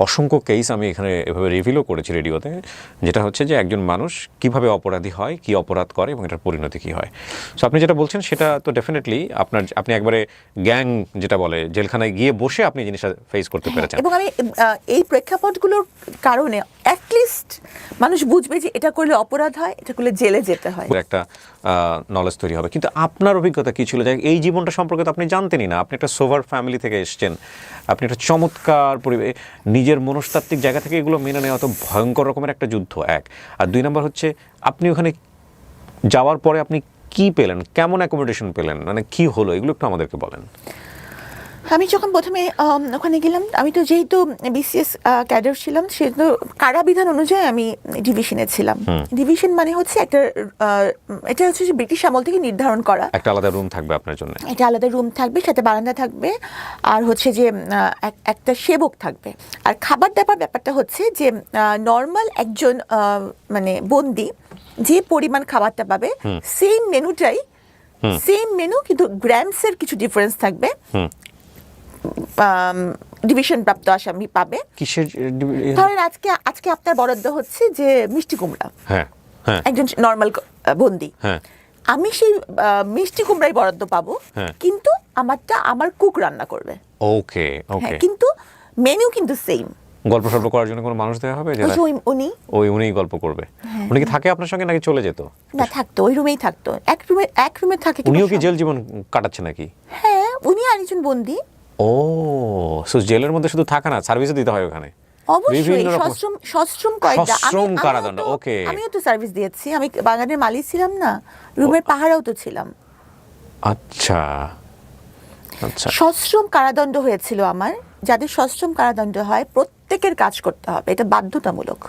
B: অসংখ্য কেস আমি এখানে এভাবে রিভিলও করেছি রেডিওতে, যেটা হচ্ছে যে একজন মানুষ কিভাবে অপরাধী হয়, কি অপরাধ করে এবং এটার পরিণতি কী হয়। সো আপনি যেটা বলছেন সেটা তো ডেফিনেটলি আপনি একবারে গ্যাং যেটা বলে, জেলখানায় গিয়ে বসে আপনি জিনিসটা ফেস করতে পেরেছেন।
A: এবং আমি এই প্রেক্ষাপটগুলোর কারণে অ্যাটলিস্ট মানুষ বুঝবে যে এটা করলে অপরাধ হয়, এটা করলে জেলে যেতে হয়,
B: একটা নলেজ তৈরি হবে। কিন্তু আপনার অভিজ্ঞতা কী ছিল? যে এই জীবনটা সম্পর্কে তো আপনি জানতেনই না, আপনি একটা সোভার ফ্যামিলি থেকে এসেছেন, আপনি একটা চমৎকার পরিবেশ, নিজের মনস্তাত্ত্বিক জায়গা থেকে এগুলো মেনে নেওয়া তো ভয়ঙ্কর রকমের একটা যুদ্ধ, এক। আর দুই নম্বর হচ্ছে আপনি ওখানে যাওয়ার পরে আপনি কি পেলেন, কেমন অ্যাকোমোডেশন পেলেন, মানে কি হলো, এগুলো একটু আমাদেরকে বলেন।
A: আমি যখন প্রথমে ওখানে গেলাম, আমি তো যেহেতু বিসিএস ক্যাডার ছিলাম, সেহেতু কারাবিধান অনুযায়ী আমি ডিভিশনে ছিলাম। ডিভিশন মানে হচ্ছে একটা এটা হচ্ছে যে ব্রিটিশ আমল থেকে নির্ধারণ করা
B: একটা আলাদা রুম থাকবে আপনার জন্য,
A: একটা আলাদা রুম থাকবে, সাথে বারান্দা থাকবে, আর হচ্ছে যে একটা সেবক থাকবে। আর খাবার দাবার ব্যাপারটা হচ্ছে যে নর্মাল একজন মানে বন্দি যে পরিমাণ খাবারটা পাবে, সেম মেনুটাই, সেম মেনু, কিন্তু গ্রামসের কিছু ডিফারেন্স থাকবে। ডিভিশন প্রাপ্ত আসামি পাবে।
B: কিসের?
A: ধরেন আজকে আপনার বরাদ্দ হচ্ছে যে মিষ্টি কুমড়া,
B: হ্যাঁ হ্যাঁ,
A: একজন নর্মাল বন্দি,
B: হ্যাঁ,
A: আমি সেই মিষ্টি কুমড়াই বরাদ্দ পাবো, কিন্তু আমারটা আমার কুক রান্না করবে।
B: ওকে ওকে,
A: কিন্তু মেনু কিন্তু সেম।
B: গল্প সল্প করার জন্য কোনো মানুষ দেওয়া হবে? উনিই গল্প করবে। উনি কি থাকে আপনার সঙ্গে নাকি চলে যেত?
A: না, থাকতো, ওই রুমেই থাকতো, এক রুমে থাকে।
B: উনিও কি জেল জীবন কাটাচ্ছে নাকি?
A: হ্যাঁ, উনি আরেকজন বন্দি।
B: ও, সো জেলের মধ্যে শুধু থাকা না, সার্ভিসও দিতে হয় ওখানে?
A: অবশ্যই, সশ্রম কয়টা,
B: সশ্রম কারাদণ্ড। ওকে,
A: আমিও তো সার্ভিস দিয়েছি, আমি বাগানের মালিক ছিলাম না, রুমের পাহারাও তো ছিলাম।
B: আচ্ছা আচ্ছা,
A: সশ্রম কারাদণ্ড হয়েছিল আমার। যাদের সশ্রম কারাদণ্ড হয় প্রত্যেকের কাজ করতে হবে, এটা বাধ্যতামূলক।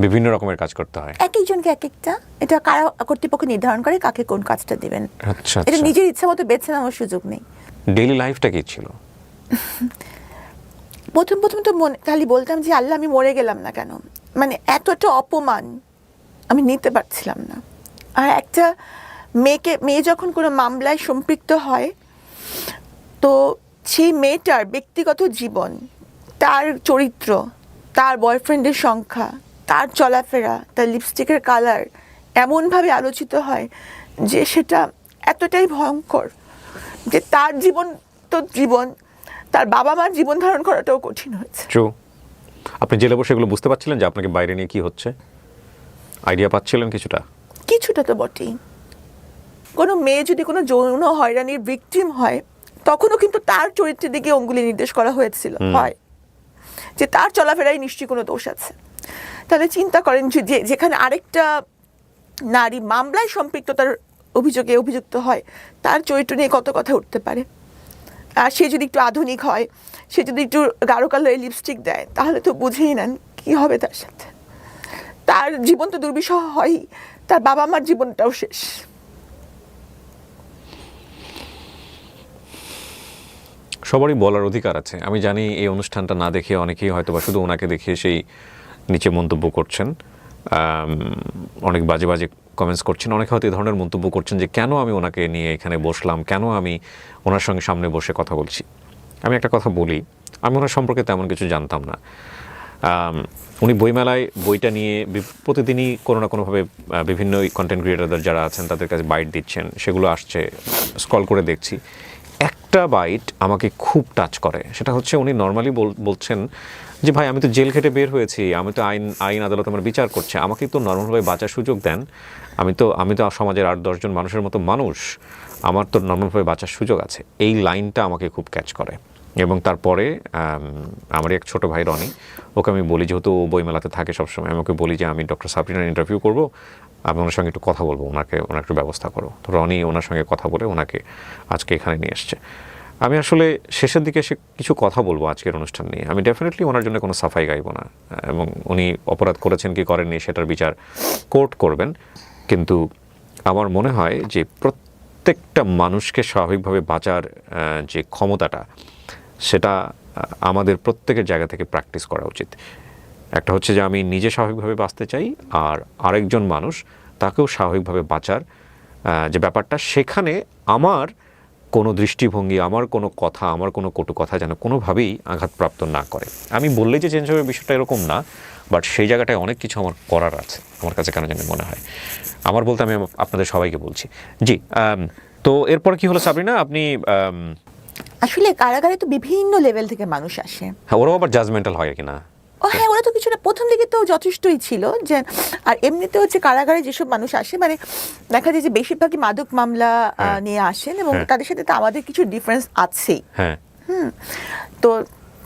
B: বিভিন্ন রকমের কাজ করতে হয়,
A: এক একজনকে এক একটা, এটা কারা কর্তৃপক্ষ নির্ধারণ করে কাকে কোন কাজটা দিবেন।
B: আচ্ছা,
A: এটা নিজের ইচ্ছা মতো বেছে নেওয়ার সুযোগ নেই।
B: ডেইলি লাইফটা কি ছিল?
A: প্রথম তো খালি বলতাম যে আল্লাহ, আমি মরে গেলাম না কেন, মানে এতটা অপমান আমি নিতে পারছিলাম না। আর একটা মেয়ে যখন কোনো মামলায় সম্পৃক্ত হয়, তো সেই মেয়েটার ব্যক্তিগত জীবন, তার চরিত্র, তার বয়ফ্রেন্ডের সংখ্যা, তার চলাফেরা, তার লিপস্টিকের কালার এমনভাবে আলোচিত হয় যে সেটা এতটাই ভয়ঙ্কর যে তার জীবন তো জীবন, তার বাবা মার জীবন ধারণ করাটাও কঠিন হয়েছে।
B: ট্রু। আপনি জেলে বসে এগুলো বুঝতে পারছিলেন যে আপনাকে বাইরে নিয়ে কি হচ্ছে? আইডিয়া পাচ্ছিলেন কিছুটা?
A: তো বটেই। কোনো মেয়ে যদি কোনো যৌন হয়রানির ভিকটিম হয়, তখনও কিন্তু তার চরিত্রের দিকে অঙ্গুলি নির্দেশ করা হয়েছিল, হয় যে তার চলাফেরায় নিশ্চয়ই কোনো দোষ আছে। তাহলে চিন্তা করেন যে যেখানে আরেকটা নারী মামলায় সম্পৃক্ততার অভিযোগে অভিযুক্ত হয়, তার চরিত্র নিয়ে কত কথা উঠতে পারে। আর সে যদি একটু আধুনিক হয়, সে যদি একটু গাঢ় কালারের লিপস্টিক দেয়, তাহলে তো বুঝেই নেন কি হবে তার সাথে। তার জীবন তো দুর্বিষহ হয়ই, তার বাবা মার জীবনটাও শেষ।
B: সবারই বলার অধিকার আছে। আমি জানি এই অনুষ্ঠানটা না দেখে অনেকেই হয়তো বা শুধু ওনাকে দেখিয়ে সেই নিচে মন্তব্য করছেন, অনেক বাজে বাজে কমেন্টস করছেন। অনেকে হয়তো এই ধরনের মন্তব্য করছেন যে কেন আমি ওনাকে নিয়ে এখানে বসলাম, কেন আমি ওনার সঙ্গে সামনে বসে কথা বলছি। আমি একটা কথা বলি, আমি ওনার সম্পর্কে তেমন কিছু জানতাম না। উনি বইমেলায় বইটা নিয়ে প্রতিদিনই কোনো না কোনোভাবে বিভিন্ন কন্টেন্ট ক্রিয়েটারদের যারা আছেন তাদের কাছে বাইট দিচ্ছেন, সেগুলো আসছে, স্ক্রল করে দেখছি। একটা বাইট আমাকে খুব টাচ করে, সেটা হচ্ছে উনি নর্মালি বলছেন যে ভাই, আমি তো জেল খেটে বের হয়েছি, আমি তো আইন আদালত আমার বিচার করছে, আমাকে তো নর্মালভাবে বাঁচার সুযোগ দেন। আমি তো সমাজের 8-10 জন মানুষের মতো মানুষ, আমার তো নর্মালভাবে বাঁচার সুযোগ আছে। এই লাইনটা আমাকে খুব ক্যাচ করে। এবং তারপরে আমার এক ছোটো ভাই রনি, ওকে আমি বলি, যেহেতু ও বইমেলাতে থাকে সবসময়, আমাকে বলি যে আমি ডক্টর সাবরিনার ইন্টারভিউ করবো, আমি ওনার সঙ্গে একটু কথা বলবো, ওনার একটু ব্যবস্থা করো। তো রনি ওনার সঙ্গে কথা বলে ওনাকে আজকে এখানে নিয়ে এসছে। আমি আসলে শেষের দিকে এসে কিছু কথা বলবো আজকের অনুষ্ঠান নিয়ে। আমি ডেফিনেটলি ওনার জন্য কোনো সাফাই গাইব না, এবং উনি অপরাধ করেছেন কি করেননি সেটার বিচার কোর্ট করবেন। কিন্তু আমার মনে হয় যে প্রত্যেকটা মানুষকে স্বাভাবিকভাবে বাঁচার যে ক্ষমতাটা, সেটা আমাদের প্রত্যেকের জায়গা থেকে প্র্যাকটিস করা উচিত। একটা হচ্ছে যে আমি নিজে স্বাভাবিকভাবে বাঁচতে চাই, আর আরেকজন মানুষ তাকেও স্বাভাবিকভাবে বাঁচার যে ব্যাপারটা, সেখানে আমার কোনো দৃষ্টিভঙ্গি, আমার কোনো কথা, আমার কোনো কটু কথা যেন কোনোভাবেই আঘাতপ্রাপ্ত না করে। আমি বললেই যে চেঞ্জ হবে বিষয়টা এরকম না, বাট সেই জায়গাটায় অনেক কিছু আমার করার আছে আমার কাছে, কেন জানি মনে হয়। আমার বলতে আমি আপনাদের সবাইকে বলছি। জি, তো এরপর কি হলো সাবরিনা? আপনি
A: আসলে কারাগারে তো বিভিন্ন লেভেল থেকে মানুষ আসে।
B: হ্যাঁ, ওরাও আবার জাজমেন্টাল হয় কিনা?
A: ও হ্যাঁ, ওরা তো কিছুটা প্রথম দিকে তো যথেষ্টই ছিল যে, আর এমনিতে হচ্ছে কারাগারে যেসব মানুষ আসে, মানে দেখা যায় যে বেশিরভাগই মাদক মামলা নিয়ে আসেন, এবং তাদের সাথে তো আমাদের কিছু ডিফারেন্স আছেই।
B: হ্যাঁ,
A: তো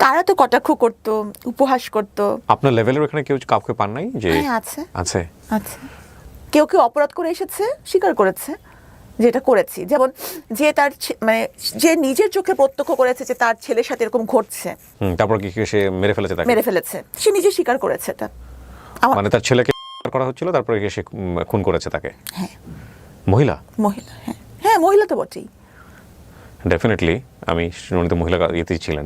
A: তারা তো কটাক্ষ করতো, উপহাস করতো।
B: আপনার লেভেলের ওখানে কেউ কাউকে পান নাই? যে
A: হ্যাঁ, আছে
B: আছে।
A: আছে, কেউ কেউ অপরাধ করে এসেছে, স্বীকার করেছে যে এটা করেছি। যেমন যে তার মানে যে নিজের চোখে প্রত্যক্ষ করেছে যে তার ছেলের সাথে এরকম ঘটছে,
B: তারপর কি সে মেরে ফেলেছে? তাকে
A: মেরে ফেলেছে, সে নিজে স্বীকার করেছে এটা।
B: মানে তার ছেলেকে করা হচ্ছিল, তারপরে সে খুন করেছে তাকে?
A: হ্যাঁ,
B: মহিলা?
A: মহিলা, হ্যাঁ হ্যাঁ, মহিলা তো বটেই।
B: ডেফিনেটলি আমি শুনি তো মহিলা ইয়েতেই ছিলেন।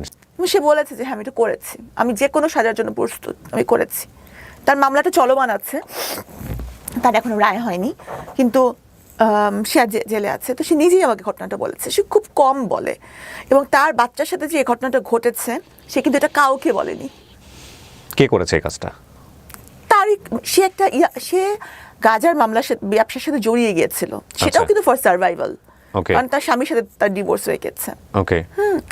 A: সে বলেছে যে হ্যাঁ, আমি এটা করেছি, আমি যে কোনো সাজার জন্য প্রস্তুত, আমি করেছি। তার মামলাটা চলমান আছে, তার এখনো রায় হয়নি, কিন্তু সে আর জেলে আছে। তো সে নিজেই আমাকে ঘটনাটা বলেছে। সে খুব কম বলে, এবং তার বাচ্চার সাথে যে এই ঘটনাটা ঘটেছে, সে কিন্তু এটা কাউকে বলেনি।
B: কে করেছে এই কাজটা?
A: তারই সে একটা সে গাজার মামলার সাথে, ব্যবসার সাথে জড়িয়ে গিয়েছিল, সেটাও কিন্তু ফর সার্ভাইভাল, কারণ তার স্বামীর সাথে তার ডিভোর্স হয়ে গেছে।
B: ওকে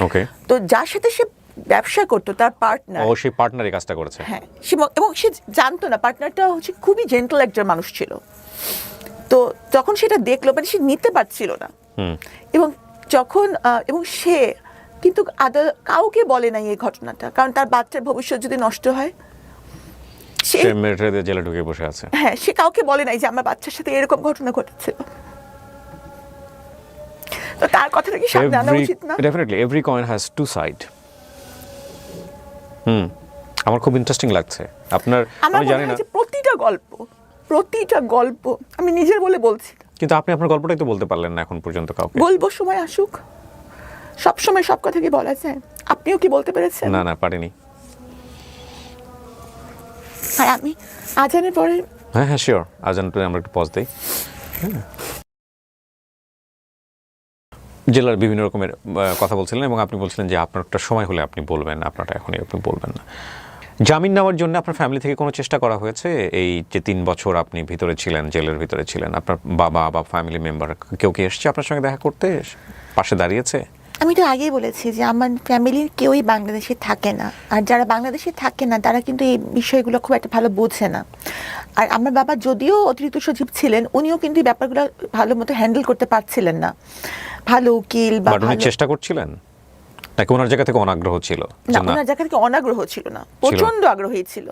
B: ওকে।
A: তো যার সাথে সে ব্যবসা করতো, তার পার্টনার,
B: ও সেই পার্টনারই কাজটা করেছে?
A: হ্যাঁ, এবং সে জানতো না পার্টনারটা হচ্ছে খুবই জেন্টল একজন মানুষ ছিল। তো যখন সেটা দেখলো, মানে সে নিতে পারছিল না, এবং যখন এবং সে কিন্তু কাউকে বলে নাই এই ঘটনাটা, কারণ তার বাচ্চার ভবিষ্যৎ যদি নষ্ট হয়,
B: সে মেরে জেলে ঢুকে বসে আছে।
A: হ্যাঁ, সে কাউকে বলে নাই যে আমার বাচ্চার সাথে এরকম ঘটনা ঘটেছিল। তো তার কথাটা কি সামনে আনা উচিত না?
B: Definitely every coin has to side. আমার খুব ইন্টারেস্টিং লাগছে আপনার। আমি জানি না,
A: প্রতিটা গল্প আমি নিজের বলে বলছি,
B: কিন্তু আপনি আপনার গল্পটাই তো বলতে পারলেন না এখন পর্যন্ত কাউকে।
A: বলবো, সময় আসুক। সব সময় সব কথা কি বলা যায়? আপনিও কি বলতে পেরেছেন?
B: না, পারিনি।
A: আর আমি আজানের পরে,
B: হ্যাঁ শিওর, আজানটা আমরা একটু পজ দেই। জেলার বিভিন্ন রকমের কথা বলছিলেন, এবং আপনি বলছিলেন যে আপনার একটা সময় হলে আপনি বলবেন, আপনারটা এখনই আপনি বলবেন না। জামিন নেওয়ার জন্য আপনার ফ্যামিলি থেকে কোনো চেষ্টা করা হয়েছে? এই যে 3 বছর আপনি ভিতরে ছিলেন, জেলের ভিতরে ছিলেন, আপনার বাবা বা ফ্যামিলি মেম্বার কেউ কি এসছে আপনার সঙ্গে দেখা করতে, পাশে দাঁড়িয়েছে?
A: আমি তো আগেই বলেছি যে আমার ফ্যামিলির কেউই বাংলাদেশে থাকে না, আর যারা বাংলাদেশে থাকে না তারা কিন্তু এই বিষয়গুলো খুব একটা ভালো বোঝে না। আর আমার বাবা যদিও অতিরিক্ত সচিব ছিলেন, উনিও কিন্তু এই ব্যাপারগুলো ভালো মতো হ্যান্ডেল করতে পারছিলেন না। ভালো উকিল বা
B: উনি চেষ্টা করছিলেন, নাকি ওনার জায়গা থেকে অনাগ্রহ ছিল?
A: না, ওনার জায়গা থেকে অনাগ্রহ ছিল না, প্রচন্ড আগ্রহী ছিল।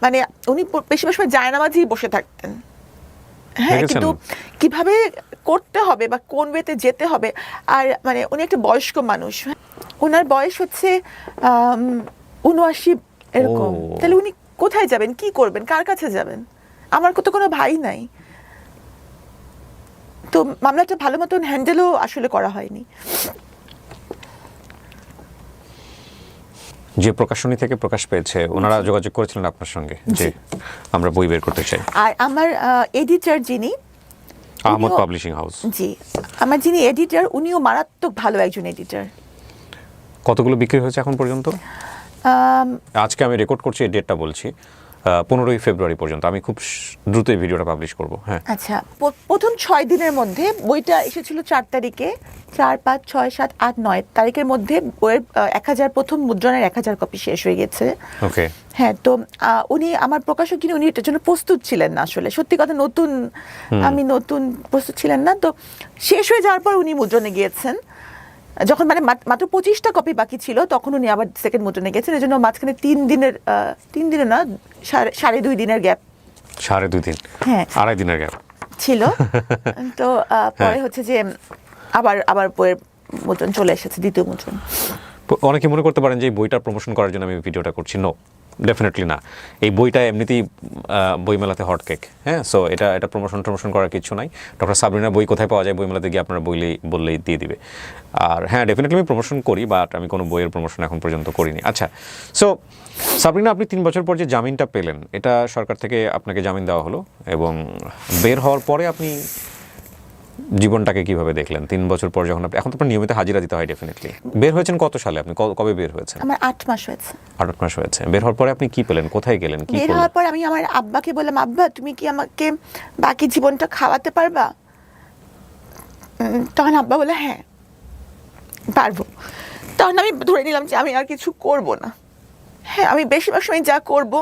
A: মানে উনি বেশিরভাগ সময় জায়নামাজেই বসে থাকতেন। হ্যাঁ, কিন্তু কিভাবে করতে হবে বা কোন ওয়েতে যেতে হবে, আর মানে উনি একটা বয়স্ক মানুষ, ওনার বয়স হচ্ছে 79 এরকম। তাহলে উনি কোথায় যাবেন, কি করবেন, কার কাছে যাবেন? আমার তো কোনো ভাই নাই, তো মামলাটা ভালো মতন হ্যান্ডেলও আসলে করা হয়নি।
B: যে প্রকাশনী থেকে প্রকাশ পেয়েছে, ওনারা যোগাযোগ করেছিলেন আপনার সঙ্গে যে আমরা বই বের করতে চাই?
A: আর আমার এডিটর যিনি,
B: আহমদ পাবলিশিং হাউস,
A: জি, আমার যিনি এডিটর, উনিও মারাত্মক ভালো একজন এডিটর।
B: কতগুলো বিক্রি হয়েছে এখন পর্যন্ত? আজকে আমি রেকর্ড করছি, এই ডেটটা বলছি, 15ই ফেব্রুয়ারি পর্যন্ত। আমি খুব দ্রুত এই ভিডিওটা পাবলিশ করব। হ্যাঁ,
A: আচ্ছা, প্রথম 6 দিনের মধ্যে বইটা এসেছিল 4 তারিখে, 4, 5, 6, 7, 8, 9 তারিখের মধ্যে বইয়ের 1000 প্রথম মুদ্রণের 1000 কপি শেষ হয়ে গেছে।
B: ওকে।
A: হ্যাঁ, তো উনি আমার প্রকাশক যিনি, উনি এটার জন্য প্রস্তুত ছিলেন না আসলে, সত্যি কথা, আমি নতুন প্রস্তুত ছিলেন না। তো শেষ হয়ে যাওয়ার পর উনি মুদ্রণে গিয়েছেন, যখন মানে মাত্র 25টা কপি বাকি ছিল, তখন উনি আবার সেকেন্ড মুদ্রণে গেছেন। এই জন্য মাঝখানে 3 দিনের না, 2.5 দিনের গ্যাপ।
B: 2.5 দিন?
A: হ্যাঁ,
B: 2.5 দিনের গ্যাপ
A: ছিল। তো পরে হচ্ছে যে আবার বইয়ের মুদ্রণ চলে এসেছে, দ্বিতীয় মুদ্রণ।
B: অনেকে মনে করতে পারেন যে এই বইটার প্রমোশন করার জন্য আমি ভিডিওটা করছি। নো, ডেফিনেটলি না। এই বইটা এমনিতেই বইমেলাতে হট কেক, হ্যাঁ। সো এটা প্রমোশন করার কিছু নাই। ডক্টর সাবরিনার বই কোথায় পাওয়া যায়, বইমেলাতে গিয়ে আপনারা বললেই দিয়ে দিবে। আর হ্যাঁ, ডেফিনেটলি আমি প্রমোশন করি, বাট আমি কোনো বইয়ের প্রমোশন এখন পর্যন্ত করিনি। আচ্ছা, সো সাবরিনা, আপনি 3 বছর পর যে জামিনটা পেলেন, এটা সরকার থেকে আপনাকে জামিন দেওয়া হলো, এবং বের হওয়ার পরে আপনি জীবনটাকে কিভাবে দেখলেন 3 বছর পর, যখন এখন তো আপনার নিয়মিত হাজিরা দিতে হয় ডেফিনেটলি। বের হয়েছেন কত সালে? আপনি কবে বের হয়েছেন?
A: আমার 8 মাস হয়েছে।
B: 8 মাস হয়েছে। বের হওয়ার পরে আপনি কি পেলেন, কোথায় গেলেন, কি
A: বের হওয়ার পর আমি আমার আব্বাকে বললাম, আব্বা তুমি কি আমাকে বাকি জীবনটা খাওয়াতে পারবা? তখন আব্বা বলে হ্যাঁ পারবো। তখন আমি ধরে নিলাম যে আমি আর কিছু করব না। হ্যাঁ, আমি বেশিরভাগ সময় যা করব,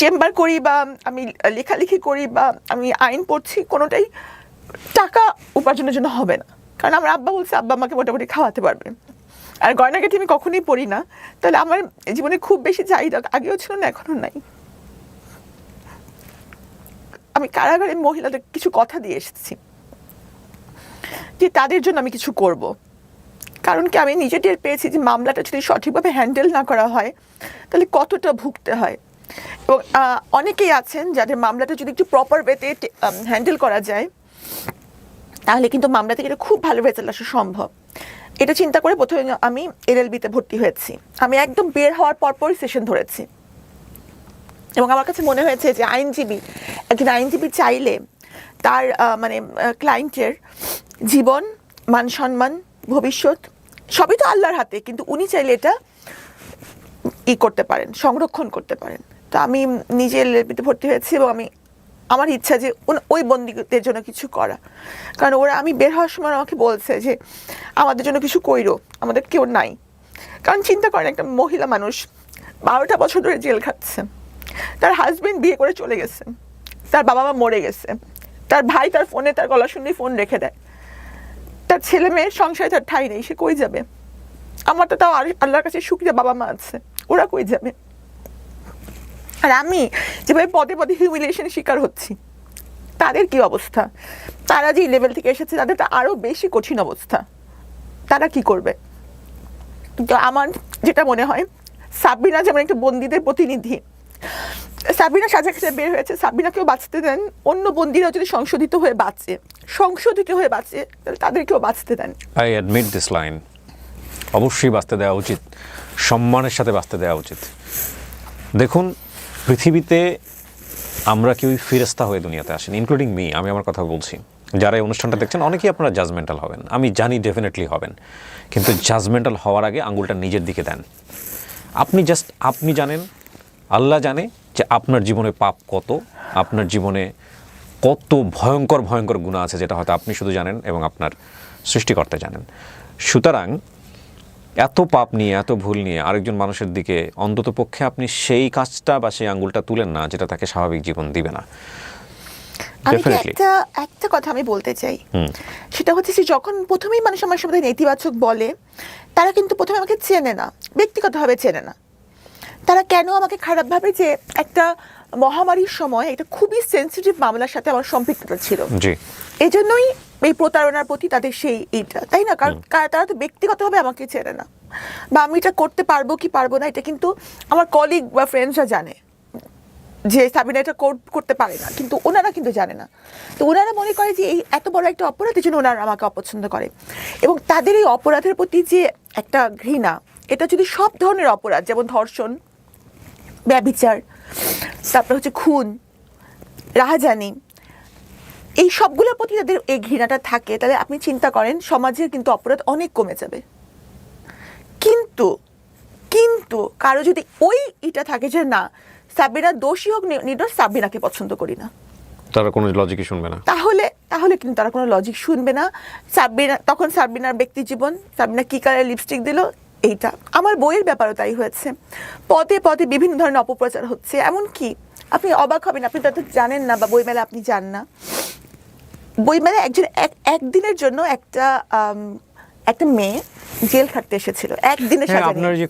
A: চেম্বার করি বা আমি লেখালেখি করি বা আমি আইন পড়ছি, কোনোটাই টাকা উপার্জনের জন্য হবে না। কারণ আমার আব্বা বলছে আব্বা আমাকে মোটামুটি খাওয়াতে পারবে। আর গয়নাগাটি আমি কখনোই পড়ি না, তাহলে আমার জীবনে খুব বেশি চাহিদা আগেও ছিল না, এখনো নাই। আমি কারাগারের মহিলাদের কিছু কথা দিয়ে এসেছি যে তাদের জন্য আমি কিছু করব। কারণ কি, আমি নিজে টের পেয়েছি যে মামলাটা যদি সঠিকভাবে হ্যান্ডেল না করা হয় তাহলে কতটা ভুগতে হয়। এবং অনেকেই আছেন যাদের মামলাটা যদি একটু প্রপার ওয়েতে হ্যান্ডেল করা যায় তাহলে কিন্তু মামলা থেকে এটা খুব ভালো রেজাল্ট আসা সম্ভব। এটা চিন্তা করে প্রথমে আমি এলএলবিতে ভর্তি হয়েছি। আমি একদম বের হওয়ার পরপরই সেশন ধরেছি, এবং আমার কাছে মনে হয়েছে যে একজন আইনজীবী চাইলে তার ক্লায়েন্টের জীবন, মান সম্মান, ভবিষ্যৎ সবই তো আল্লাহর হাতে, কিন্তু উনি চাইলে এটা করতে পারেন, সংরক্ষণ করতে পারেন। তো আমি নিজে এলএলবিতে ভর্তি হয়েছি, এবং আমার ইচ্ছা যে ওই বন্দীদের জন্য কিছু করা। কারণ আমি বের হওয়ার সময় আমাকে বলছে যে আমাদের জন্য কিছু কইরো, আমাদের কেউ নাই। কারণ চিন্তা করেন, একটা মহিলা মানুষ 12টা বছর ধরে জেল খাচ্ছে, তার হাজবেন্ড বিয়ে করে চলে গেছে, তার বাবা মা মরে গেছে, তার ভাই তার ফোনে তার গলা শুনলেই ফোন রেখে দেয়, তার ছেলে মেয়ের সংসারে তার ঠাঁই নেই, সে কই যাবে? আমার তো তাও আল্লাহর কাছে শুকরিয়া বাবা মা আছে, ওরা কই যাবে? আর আমি যেভাবে পদে পদে হিউমিলিয়েশনের শিকার হচ্ছি, তাদের কি অবস্থা? তারা যে লেভেল থেকে এসেছে তাদের তো আরো বেশি কঠিন অবস্থা, তারা কি করবে? তো আমার যেটা মনে হয়, সাবরিনা যেমন একটা বন্দীদের প্রতিনিধি, সাবরিনা সাজা খেতে বের হয়েছে, সাবরিনাকেও বাঁচতে দেন। অন্য বন্দীরা যদি সংশোধিত হয়ে বাঁচে তাহলে তাদেরকেও বাঁচতে দেন।
B: I admit this line. অবশ্যই বাঁচতে দেওয়া উচিত, সম্মানের সাথে বাঁচতে দেওয়া উচিত। দেখুন, পৃথিবীতে আমরা কেউই ফেরেশতা হয়ে দুনিয়াতে আসেন, ইনক্লুডিং মি। আমি আমার কথা বলছি, যারা এই অনুষ্ঠানটা দেখছেন অনেকেই আপনারা জাজমেন্টাল হবেন, আমি জানি ডেফিনেটলি হবেন, কিন্তু জাজমেন্টাল হওয়ার আগে আঙুলটা নিজের দিকে দেন। আপনি জানেন, আল্লাহ জানে যে আপনার জীবনে পাপ কত, আপনার জীবনে কত ভয়ঙ্কর ভয়ঙ্কর গুনাহ আছে, যেটা হয়তো আপনি শুধু জানেন এবং আপনার সৃষ্টিকর্তা জানেন। সুতরাং এত পাপ নিয়ে, এত ভুল নিয়ে আরেকজন মানুষের দিকে অন্তত পক্ষে আপনি সেই কাজটা বা সেই আঙ্গুলটা তুলেন না যেটা তাকে স্বাভাবিক জীবন দিবে না।
A: একটা কথা আমি বলতে চাই, সেটা হচ্ছে যে যখন প্রথমেই মানুষ আমার সাথে নেতিবাচক বলে, তারা কিন্তু প্রথমে আমাকে চেনে না, ব্যক্তিগতভাবে চেনে না। তারা কেন আমাকে খারাপ ভাবে? যে একটা মহামারীর সময় একটা খুবই সেন্সিটিভ মামলার সাথে আমার সম্পৃক্ততা ছিল, এই জন্যই এই প্রতারণার প্রতি তাদের সেই এইটা, তাই না? কারণ তারা তো ব্যক্তিগতভাবে আমাকে চেনে না, বা আমি এটা করতে পারবো কি পারবো না এটা কিন্তু আমার কলিগ বা ফ্রেন্ডসরা জানে যে সাবিনা এটা করতে পারে না, কিন্তু ওনারা কিন্তু জানে না। তো ওনারা মনে করে যে এই এত বড় একটা অপরাধের জন্য ওনারা আমাকে অপছন্দ করে, এবং তাদের এই অপরাধের প্রতি যে একটা ঘৃণা, এটা যদি সব ধরনের অপরাধ, যেমন ধর্ষণ, ব্যভিচার, তারপর হচ্ছে খুন, রাহাজানি, এই সবগুলোর প্রতি তাদের এই ঘৃণাটা থাকে, তাহলে আপনি চিন্তা করেন সমাজের কিন্তু অপরাধ অনেক কমে যাবে। কিন্তু কিন্তু কারো যদি ওই এটা থাকে যে না, সাবিনা দোষী হোক নির্দোষ, সাবিনাকে পছন্দ করি না,
B: তারা কোনো লজিকই শুনবে না,
A: তাহলে কিন্তু তারা কোনো লজিক শুনবে না। তখন সাবিনার ব্যক্তি জীবন, সাবিনা কি কালার লিপস্টিক দিল, এইটা আমার বইয়ের ব্যাপারও তাই হয়েছে। পদে পদে বিভিন্ন ধরনের অপপ্রচার হচ্ছে, এমনকি আপনি অবাক হবেন, আপনি তাদের জানেন না বা বইমেলা আপনি যান না, বইমেলা একদিনের জন্য একটা মেয়ে জেল খাটতে এসেছিল, একদিনের সাজা নিয়ে।